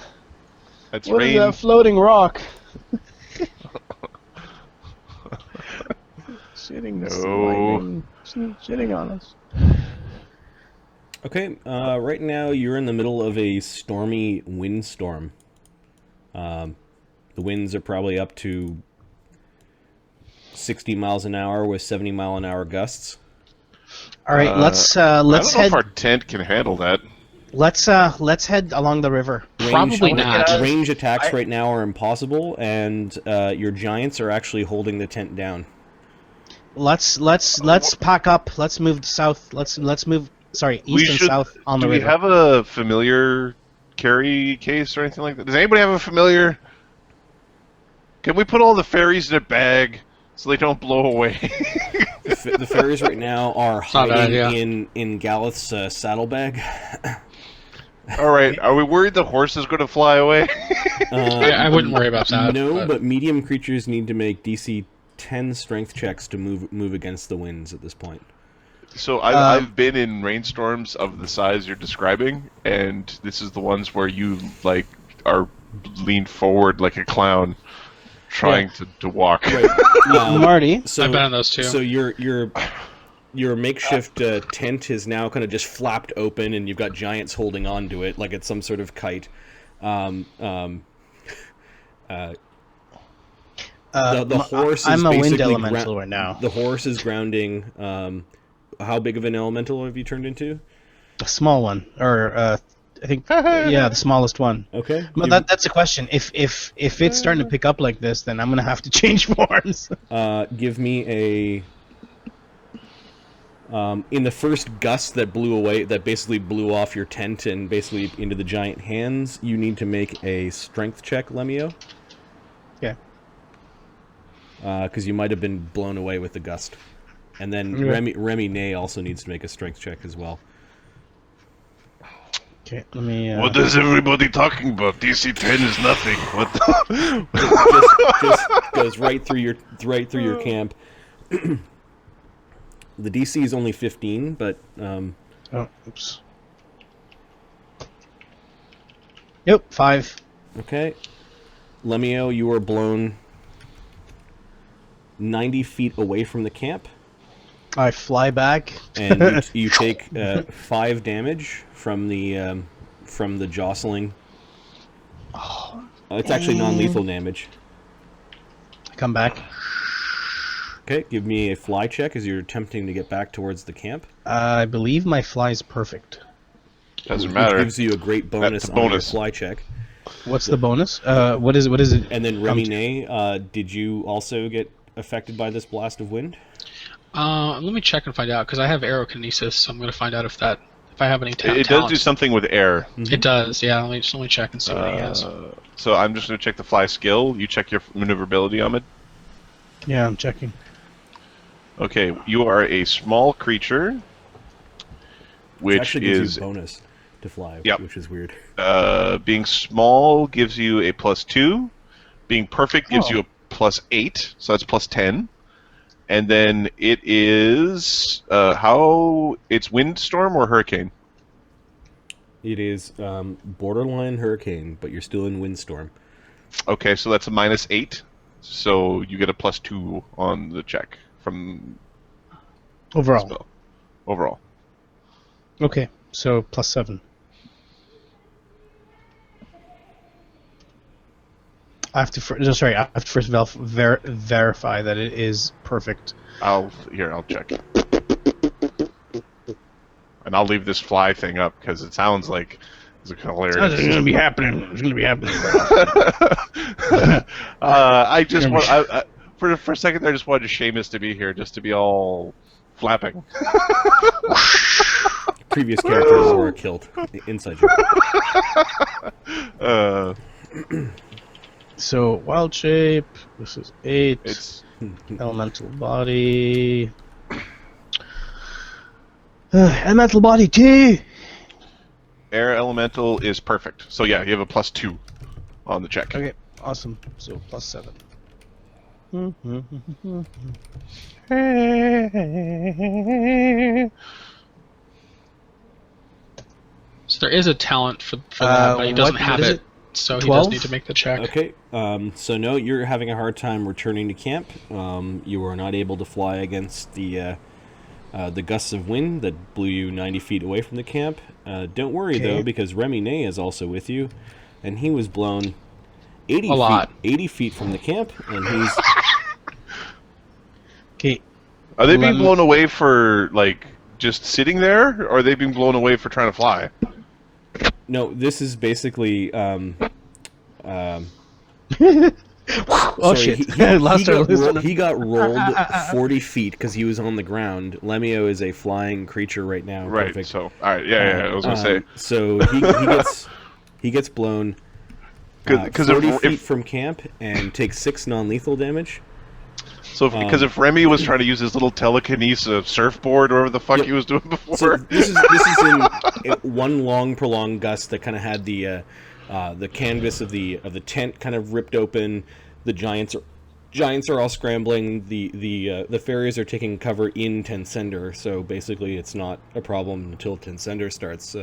E: That's
B: what is
E: rain.
B: that floating rock? Shitting
E: No.
B: shitting on us.
A: Okay. Right now you're in the middle of a stormy windstorm. The winds are probably up to 60 miles an hour with 70-mile-an-hour gusts.
B: All right, let's
E: I don't know
B: head.
E: if our tent can handle that.
B: Let's head along the river.
C: Probably not.
A: Range attacks right now are impossible, and your giants are actually holding the tent down.
B: Let's pack up. Let's move south. Let's move. Sorry, east and south on the
E: Do
B: river.
E: we have a familiar carry case or anything like that? Does anybody have a familiar? Can we put all the fairies in a bag so they don't blow away?
A: The fairies right now are
C: not a bad
A: hiding
C: idea.
A: in Galeth's saddlebag.
E: All right, are we worried the horse is going to fly away?
C: I wouldn't worry about that.
A: No, but medium creatures need to make DC 10 strength checks to move against the winds at this point.
E: So I've been in rainstorms of the size you're describing, and this is the ones where you are leaned forward like a clown, trying to walk.
B: Marty.
A: So,
C: I've been on those too.
A: So your makeshift tent is now kind of just flapped open, and you've got giants holding on to it like it's some sort of kite. The horse is
B: I'm a wind
A: basically
B: elemental right now.
A: The horse is grounding. How big of an elemental have you turned into?
B: A small one, or I think the smallest one.
A: Okay.
B: But that's a question. If it's starting to pick up like this, then I'm gonna have to change forms.
A: Give me a. In the first gust that basically blew off your tent and basically into the giant hands, you need to make a strength check, Lemio.
B: Okay.
A: Because you might have been blown away with the gust. And then Remy Ney also needs to make a strength check as well.
B: Okay, let me.
E: What is everybody talking about? DC 10 is nothing. What?
A: Just goes right through your camp. The DC is only 15, but
B: Oh, oops. Yep, 5.
A: okay. Lemio, you are blown 90 feet away from the camp,
B: I fly back.
A: and you take 5 damage from the jostling. It's actually non-lethal damage.
B: come back.
A: Okay, give me a fly check as you're attempting to get back towards the camp.
B: I believe my fly is perfect.
D: Doesn't
A: Which
D: matter.
A: gives you a great bonus,
D: That's a
A: on your
D: bonus.
A: fly check.
B: What's the bonus? What is it?
A: And then
B: come
A: Remy
B: to?
A: Nay, did you also get affected by this blast of wind?
C: Let me check and find out because I have aerokinesis, so I'm going to find out if I have any
D: It does do
C: talents.
D: something with air.
C: It does, yeah. Let me check and see what he has.
D: So I'm just going to check the fly skill. You check your maneuverability, Ahmed.
B: Yeah, I'm checking.
D: Okay, you are a small creature,
A: It
D: which
A: actually gives
D: is
A: you a bonus to fly,
D: Yep.
A: which is weird.
D: being small gives you a +2. Being perfect gives
B: Oh.
D: you a +8, so that's +10. And then it is it's windstorm or hurricane.
A: It is borderline hurricane, but you're still in windstorm.
D: Okay, so that's a -8. So you get a +2 on the check from the
B: Overall.
D: spell. Overall.
B: Okay, so +7. I have to first verify that it is perfect.
D: I'll check. And I'll leave this fly thing up because it sounds like it's hilarious.
B: It's gonna be happening. It's gonna be happening.
D: I just want for a second there, I just wanted Seamus to be here, just to be all flapping.
A: Previous characters were killed. Inside joke.
B: So wild shape. This is 8.
D: It's
B: Elemental body. Elemental body 2.
D: air elemental is perfect. So yeah, you have a +2 on the check.
B: Okay, awesome. So +7.
C: So there is a talent for that, but he doesn't
B: what
C: have
B: is
C: it,
B: it?
C: so he
B: 12?
C: does need to make the check.
A: Okay, so no, you're having a hard time returning to camp. You are not able to fly against the gusts of wind that blew you 90 feet away from the camp. Don't worry,
B: Okay.
A: though, because Remy Nay is also with you, and he was blown 80
C: A lot.
A: 80 feet from the camp, and he's...
B: Okay,
D: Are they being
B: Lemon-
D: blown away for like just sitting there, or are they being blown away for trying to fly?
A: No, this is basically...
B: oh
A: sorry,
B: shit! Lost our listener.
A: he got rolled 40 feet because he was on the ground. Lemio is a flying creature right now.
D: Right.
A: Perfect.
D: So all right. Yeah. I was gonna say
A: So he gets blown
D: 'Cause
A: 40
D: if-
A: feet from camp and takes 6 non-lethal damage.
D: because if Remy was trying to use his little telekinesis surfboard or whatever the fuck
A: Yep.
D: he was doing before,
A: So this is in one long prolonged gust that kind of had the canvas of the tent kind of ripped open. The giants are all scrambling. The fairies are taking cover in Tensender. So basically, it's not a problem until Tensender starts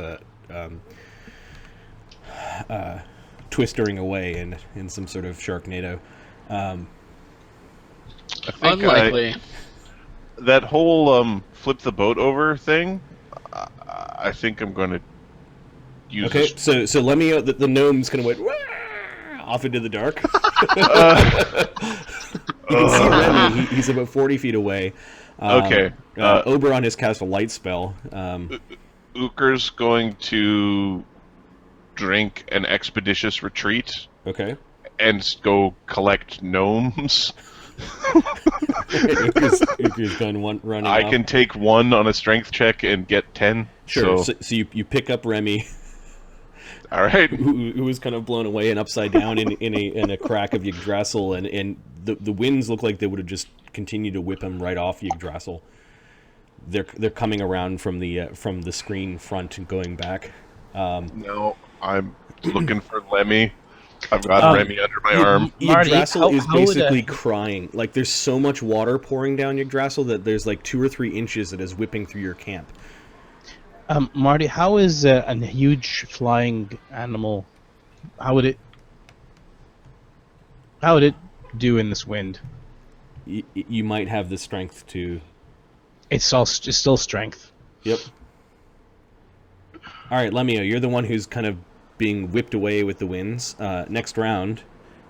A: twistering away in some sort of Sharknado.
D: I think
C: Unlikely.
D: that whole flip the boat over thing. I think I'm going to use.
A: Okay,
D: this-
A: so Lemio, the gnome's kind of went "Wah!" off into the dark. You can see Remy. He's about 40 feet away.
D: Okay,
A: Oberon has cast a light spell.
D: Uker's going to drink an expeditious retreat
A: Okay.
D: and go collect gnomes.
A: Uker's going running
D: I
A: off.
D: can take 1 on a strength check and get 10.
A: Sure.
D: So,
A: So you pick up Remy,
D: all right.
A: who was kind of blown away and upside down in a crack of Yggdrasil, and the winds look like they would have just continued to whip him right off Yggdrasil. They're coming around from the screen front and going back.
D: No, I'm looking for Lemmy. I've got Remy under my arm.
B: Marty,
A: Yggdrasil is
B: how would
A: basically
B: that-
A: crying. Like there's so much water pouring down Yggdrasil that there's like 2 or 3 inches that is whipping through your camp.
B: Marty, how is a huge flying animal? How would it do in this wind?
A: You might have the strength to.
B: It's still strength.
A: Yep. All right, Lemio, you're the one who's kind of being whipped away with the winds. Next round,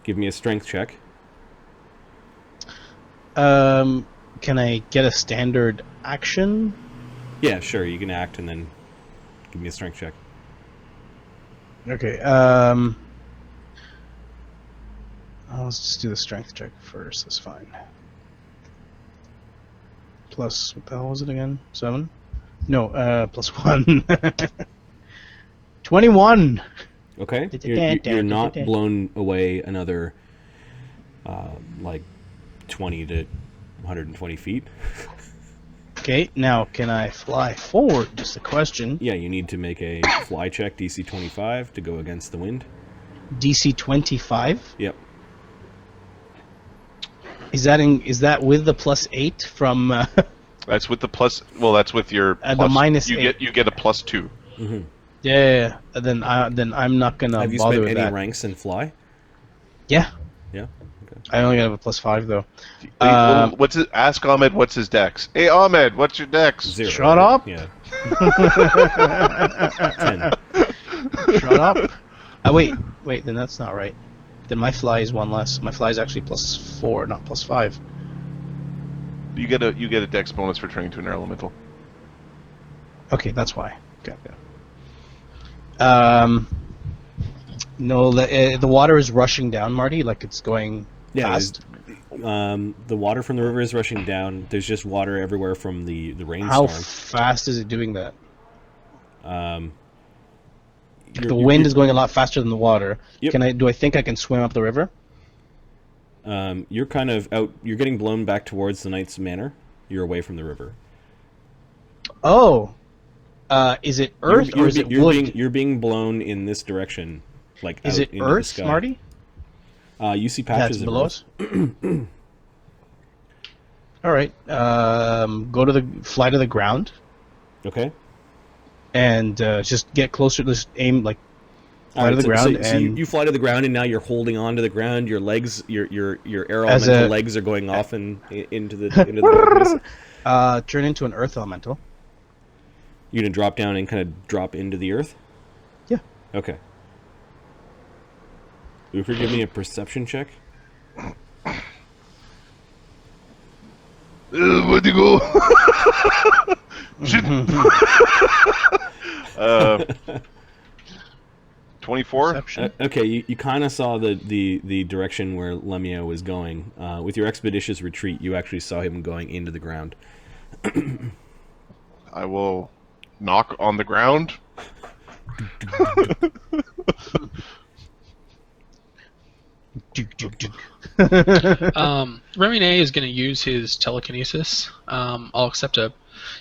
A: give me a strength check.
B: Can I get a standard action?
A: Yeah, sure. You can act and then give me a strength check.
B: Okay. Let's just do the strength check first. That's fine. Plus, what the hell was it again? 7? No, plus 1. 21.
A: Okay. You're not blown away another, like, 20 to 120 feet.
B: Okay, now can I fly forward? Just a question.
A: Yeah, you need to make a fly check, DC 25, to go against the wind.
B: DC 25.
A: Yep.
B: Is that with the plus 8 from?
D: That's with the plus. Well, that's with your
B: The
D: plus,
B: minus
D: You
B: 8.
D: get a +2.
A: Mm-hmm.
B: Yeah. Then I'm not gonna
A: Have you
B: bother
A: spent
B: with
A: any
B: that.
A: ranks in fly?
B: Yeah.
A: Yeah. Okay.
B: I only have a plus 5 though.
D: What's it? Ask Ahmed what's his dex. Hey Ahmed, what's your dex?
A: 0.
B: Shut up.
A: Yeah. 10.
B: Shut up. Wait. Then that's not right. Then my fly is 1 less. My fly is actually plus 4, not plus 5.
D: You get a dex bonus for turning to an air elemental.
B: Okay, that's why. Okay. No, the water is rushing down, Marty. Like it's going
A: Yeah.
B: fast.
A: The water from the river is rushing down. There's just water everywhere from the
B: How
A: rainstorm.
B: fast is it doing that?
A: You're-
B: The
A: you're-
B: wind is going a lot faster than the water.
A: Yep.
B: Do I think I can swim up the river?
A: You're kind of out. You're getting blown back towards the Knight's Manor. You're away from the river.
B: Oh, is it earth or is it wood?
A: You're being blown in this direction, like
B: Is
A: out
B: it
A: into the
B: earth,
A: sky.
B: Marty?
A: You see
B: That's
A: patches of
B: below
A: earth.
B: us. All right. Fly to the ground
A: Okay.
B: and just get closer. Just aim like fly to the ground
A: so
B: and
A: you fly to the ground, and now you're holding on to the ground. Your legs, your air
B: As
A: elemental
B: a-
A: legs are going off into the darkness.
B: turn into an earth elemental.
A: You're gonna drop down and kind of drop into the earth.
B: Yeah.
A: Okay. Ufer, give me a perception check.
E: Where'd you go? Shit.
D: 24.
B: Perception.
A: Okay, you kind of saw the direction where Lemio was going. With your expeditious retreat, you actually saw him going into the ground.
D: I will knock on the ground.
C: Remine is going to use his telekinesis. I'll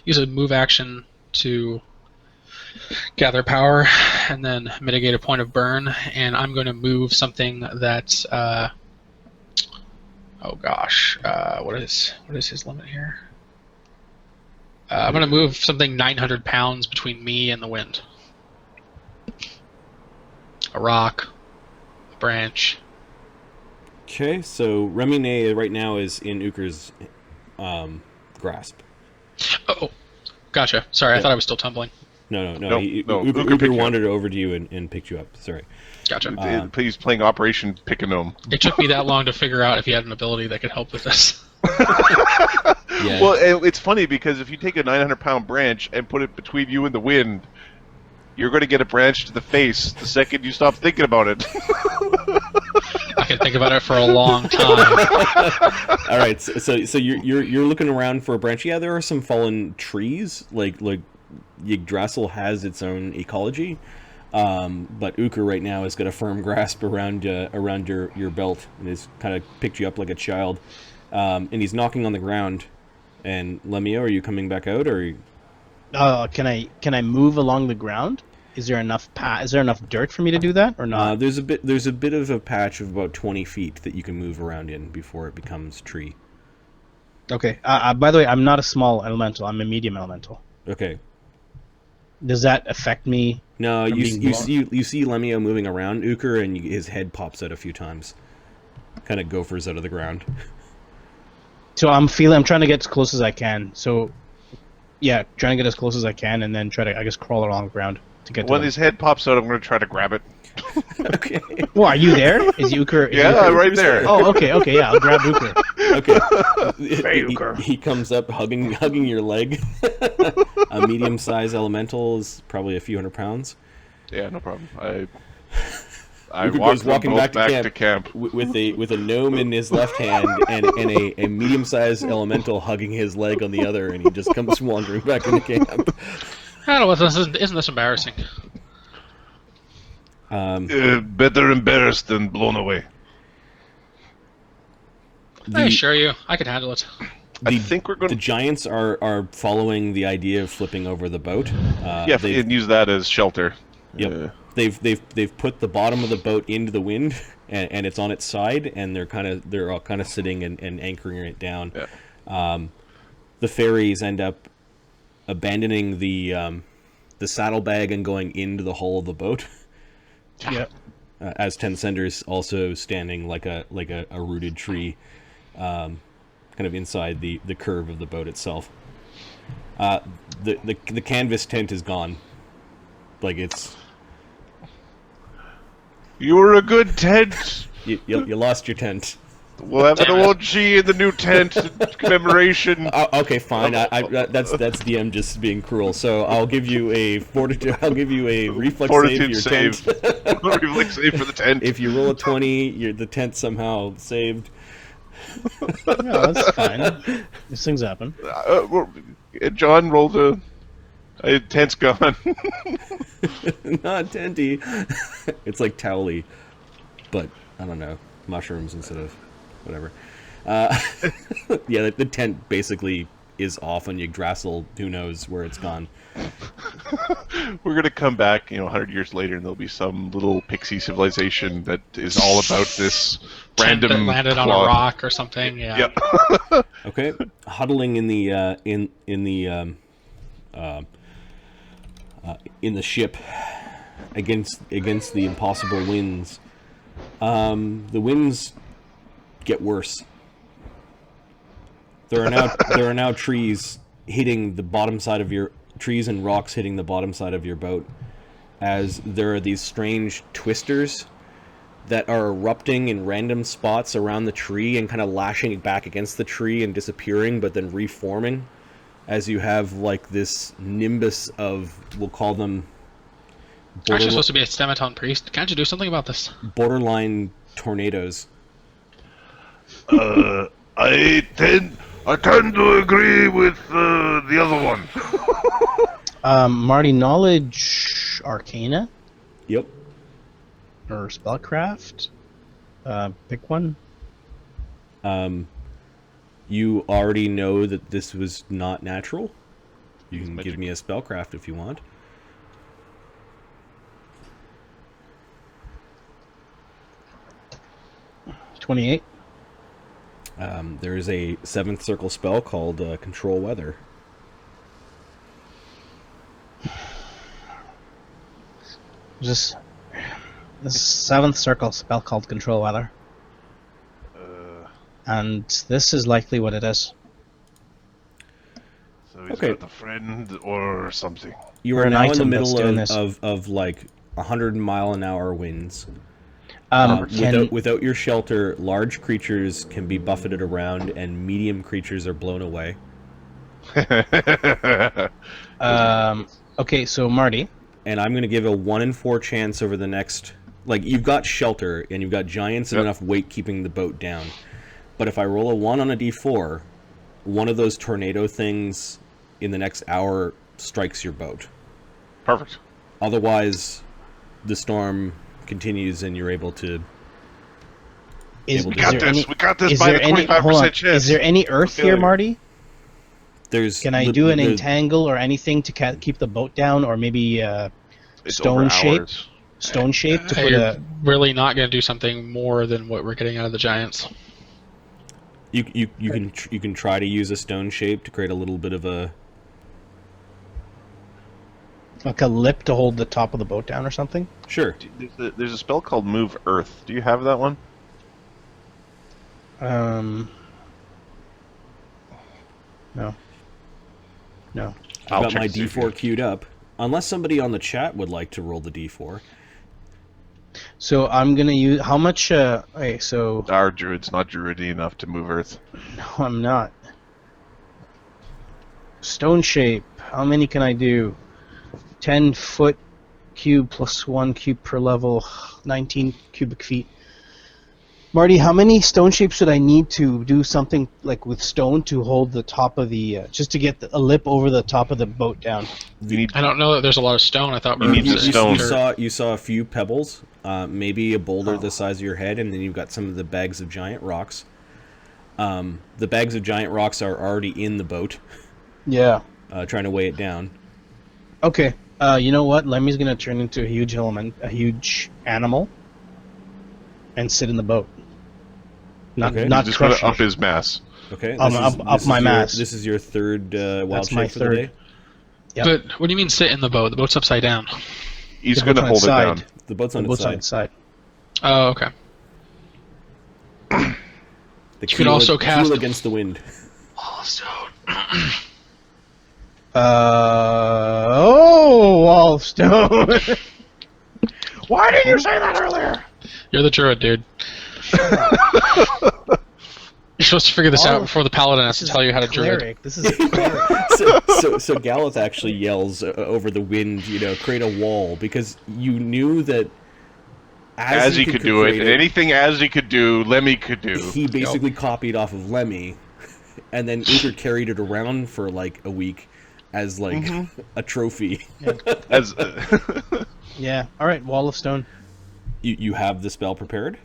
C: use a move action to gather power and then mitigate a point of burn, and I'm going to move something that's what is his limit here? I'm going to move something 900 pounds between me and the wind. A rock, a branch.
A: Okay, so Remine right now is in Uker's grasp.
C: Oh, gotcha. Sorry, I
A: Yeah.
C: thought I was still tumbling.
A: No.
D: No,
A: Uker
D: Uker picked you up.
A: wandered over to you and picked you up. Sorry.
C: Gotcha.
D: He's playing Operation Pick a Gnome.
C: It took me that long to figure out if he had an ability that could help with this.
A: Yeah.
D: Well, it's funny because if you take a 900-pound branch and put it between you and the wind, you're going to get a branch to the face the second you stop thinking about it.
C: I can think about it for a long time.
A: All right, so you're looking around for a branch. Yeah, there are some fallen trees. Like Yggdrasil has its own ecology, but Uker right now has got a firm grasp around your belt and has kind of picked you up like a child, and he's knocking on the ground. And Lemio, are you coming back out, or?
B: Can I move along the ground? Is there enough dirt for me to do that or not?
A: There's a bit of a patch of about 20 feet that you can move around in before it becomes tree.
B: Okay. By the way, I'm not a small elemental. I'm a medium elemental.
A: Okay.
B: Does that affect me?
A: No,
B: From being
A: you see Lemio moving around Uker, and his head pops out a few times. Kind of gophers out of the ground.
B: So I'm trying to get as close as I can. So yeah, trying to get as close as I can, and then try to, I guess, crawl along the ground to get to
D: When
B: them.
D: his head pops out, I'm going to try to grab it.
A: Okay.
B: Well, are you there? Is Euchre? Is
D: Yeah,
B: Euchre-
D: right there.
B: Oh, okay, yeah, I'll grab Euchre.
A: Okay.
B: Euchre.
A: He comes up hugging your leg. A medium-sized elemental is probably a few hundred pounds.
D: Yeah, no problem. I
A: Euchre
D: walked
A: goes
D: them
A: walking
D: both
A: back to camp,
D: camp.
A: with a gnome in his left hand and a medium-sized elemental hugging his leg on the other, and he just comes wandering back into camp.
C: I don't know. Isn't this embarrassing?
E: Better embarrassed than blown away.
C: I assure you, I can handle it.
D: I think we're going
A: The
D: to
A: giants are following the idea of flipping over the boat.
D: and use that as shelter.
A: Yep. They've put the bottom of the boat into the wind, and it's on its side, and they're all kind of sitting and anchoring it down.
D: Yeah.
A: The fairies end up abandoning the saddlebag and going into the hull of the boat.
B: Yeah.
A: As Tensender's also standing like a rooted tree, kind of inside the curve of the boat itself. The canvas tent is gone. Like it's
D: You were a good tent.
A: you lost your tent.
D: We'll have an OG in the new tent in commemoration.
A: Okay, fine. That's DM just being cruel. So I'll give you a fortitude. I'll give you a reflex
D: Fortitude
A: save for your
D: save.
A: tent.
D: Reflex save for the tent.
A: If you roll a 20, the tent somehow saved.
B: No, that's fine. These things happen.
D: John rolled a tent's gone.
A: Not tenty. It's like Towley, but I don't know, mushrooms instead of whatever. Yeah, the tent basically is off on Yggdrasil. Who knows where it's gone?
D: We're gonna come back, 100 years later, and there'll be some little pixie civilization that is all about this random
C: Tent that landed on a
D: cloth.
C: rock or something. Yeah.
D: Yep.
A: Okay, huddling in the in the ship against the impossible winds. The winds get worse. There are now trees hitting the bottom side of your trees and rocks hitting the bottom side of your boat, as there are these strange twisters that are erupting in random spots around the tree and kind of lashing back against the tree and disappearing, but then reforming as you have like this nimbus of, we'll call them
C: Actually, supposed to be a Stematon priest. Can't you do something about this?
A: borderline tornadoes.
E: I tend to agree with the other one.
B: Marty, knowledge arcana
A: Yep.
B: or spellcraft? Pick one.
A: You already know that this was not natural. You can
D: magic.
A: give me a spellcraft if you want.
B: $28.
A: There is a 7th circle spell called Control Weather.
B: This 7th circle spell called Control Weather. And this is likely what it is.
E: So he's
A: Okay.
E: got a friend or something.
A: You
B: Or
A: are
B: an
A: now in the
B: item that's
A: middle
B: doing this.
A: of like 100-mile-an-hour winds.
B: Can,
A: Without your shelter, large creatures can be buffeted around, and medium creatures are blown away.
B: okay, so Marty,
A: And I'm going to give a 1 in 4 chance over the next... Like, you've got shelter, and you've got giants and
D: Yep.
A: enough weight keeping the boat down. But if I roll a 1 on a d4, one of those tornado things in the next hour strikes your boat.
D: Perfect.
A: Otherwise, the storm continues, and you're able to...
B: is,
A: We
B: is
E: We got
B: there
E: this.
B: any,
E: We got this
B: is
E: by
B: there
E: the
B: any, hold
E: 25%
B: on,
E: chance.
B: is there any earth here,
E: failure.
B: Marty?
A: There's
B: Can I do an entangle or anything to keep the boat down, or maybe
D: It's
B: Stone
D: over
B: shape?
D: hours.
B: stone shape to put
C: You're
B: a?
C: really not going to do something more than what we're getting out of the giants.
A: You can try to use a stone shape to create a little bit of a...
B: Like a lip to hold the top of the boat down or something?
A: Sure.
D: There's a spell called Move Earth. Do you have that one?
B: No. No.
A: I've got
D: check
A: my
D: to see if
A: D4 queued up. Unless somebody on the chat would like to roll the D4.
B: So I'm gonna use how much? Okay, so
D: Our druid's not druidy enough to move Earth.
B: no, I'm not. Stone shape. How many can I do? 10-foot cube plus 1 cube per level, 19 cubic feet. Marty, how many stone shapes should I need to do something like with stone to hold the top of the, just to get a lip over the top of the boat down?
D: You need
C: I don't know that there's a lot of stone. I thought
D: You need
C: birds
D: the
C: and
D: stone.
C: dirt.
A: You saw a few pebbles, maybe a boulder
B: Oh.
A: the size of your head, and then you've got some of the bags of giant rocks. The bags of giant rocks are already in the boat,
B: Yeah.
A: trying to weigh it down.
B: Okay. You know what? Lemmy's gonna turn into a huge animal, and sit in the boat. Not
A: Okay.
B: not
D: just gonna
B: crush
D: up
B: it.
D: his mass.
A: Okay,
B: Up my mass.
A: This is your third wild
B: That's my
A: shape for the
B: third.
A: day.
B: Yep.
C: But what do you mean sit in the boat? The boat's upside down.
D: He's
B: The
D: gonna
B: boat's on
D: hold
B: its
D: it
B: side.
D: down.
A: The boat's
B: The
A: on its
B: boat's on
A: side.
B: its side.
C: Oh, okay.
A: The
C: You could also cast-
A: keel against the wind.
C: Oh, stone.
B: Wall of stone. Why didn't you say that earlier?
C: You're the druid, dude. You're supposed to figure this out before the paladin has to tell you how to druid.
B: Cleric. This is a cleric.
A: So Galeth actually yells over the wind, create a wall, because you knew that
D: As he could do it,
A: create
D: anything as he could do, Lemmy could do.
A: he basically copied off of Lemmy, and then Uther carried it around for like a week as like a trophy.
D: As
B: Yeah. All right. Wall of stone.
A: You have the spell prepared?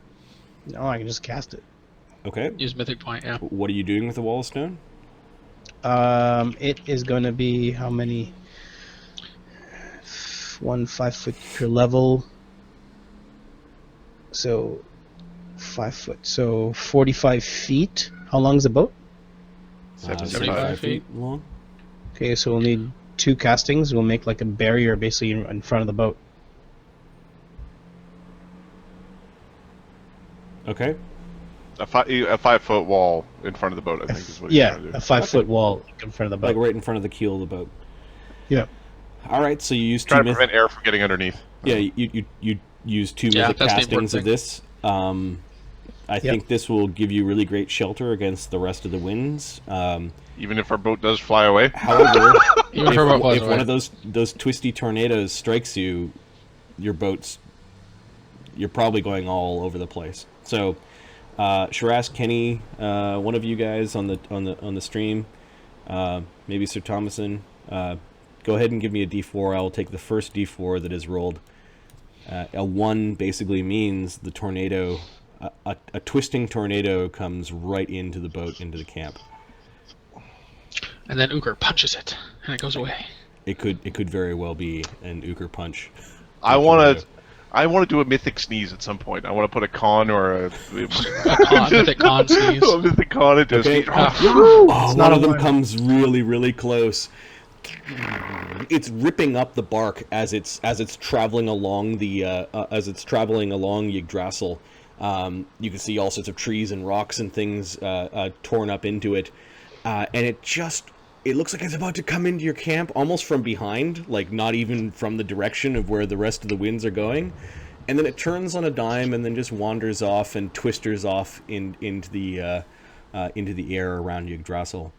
B: No, I can just cast it.
A: Okay.
C: Use mythic point, yeah.
A: What are you doing with the wall of stone?
B: It is going to be how many? 1 5 foot per level. So 5 foot. So 45 feet. How long is the boat?
C: 75 feet.
A: long.
B: Okay, so we'll need 2 castings. We'll make like a barrier basically in front of the boat.
A: Okay.
D: a 5-foot wall in front of the boat, I think is what he's
B: Yeah,
D: trying to do.
B: a 5 foot wall in front of the
A: Like
B: boat.
A: right in front of the keel of the boat.
B: Yeah.
A: All right, so you use
D: Trying
A: two
D: to prevent air from getting underneath.
A: Yeah, you use two
C: Yeah,
A: mythic
C: that's the
A: castings of
C: important
A: this. I think this will give you really great shelter against the rest of the winds.
D: Even if our boat does fly away.
A: However,
C: Even for about
A: if one of those twisty tornadoes strikes you, you're probably going all over the place. So, Shiraz, Kenny, one of you guys on the stream, maybe Sir Thomason, go ahead and give me a D4. I will take the first D4 that is rolled. A 1 basically means the tornado, a twisting tornado comes right into the boat, into the camp.
C: And then Uker punches it, and it goes away.
A: It could very well be an Uker punch.
D: I want to do a mythic sneeze at some point. I want to put a con or a
C: Mythic con sneeze.
D: a mythic con into a
A: Okay.
D: sneeze.
A: Oh,
B: not
A: one
B: a
A: of them
B: one.
A: comes really, really close. It's ripping up the bark as it's traveling along Yggdrasil. You can see all sorts of trees and rocks and things torn up into it, and it looks like it's about to come into your camp almost from behind, like not even from the direction of where the rest of the winds are going. And then it turns on a dime and then just wanders off and twisters off into the air around Yggdrasil.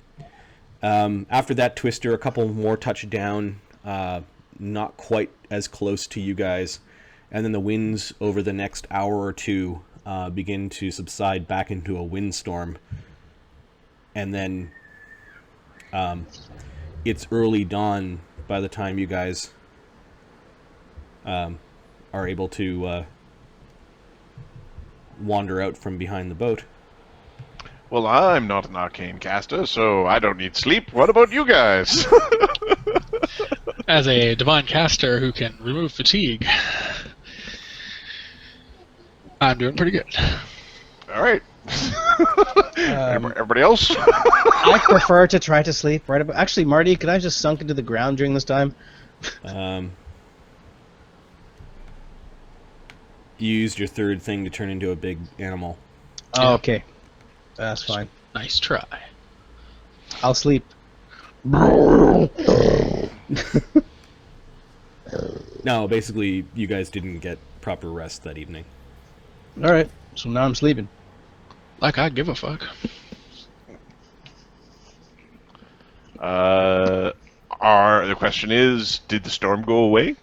A: After that twister, a couple more touch down, not quite as close to you guys, and then the winds over the next hour or two begin to subside back into a windstorm, and then it's early dawn by the time you guys are able to wander out from behind the boat.
D: Well, I'm not an arcane caster, so I don't need sleep. What about you guys?
C: As a divine caster who can remove fatigue, I'm doing pretty good.
D: All right. Everybody else?
B: I prefer to try to sleep right about. Actually, Marty, could I just sunk into the ground during this time?
A: You used your third thing to turn into a big animal.
B: Oh, okay. That's fine.
C: Nice try.
B: I'll sleep.
A: No, basically, you guys didn't get proper rest that evening.
B: All right, so now I'm sleeping.
C: Like I give a fuck.
D: The question is, did the storm go away?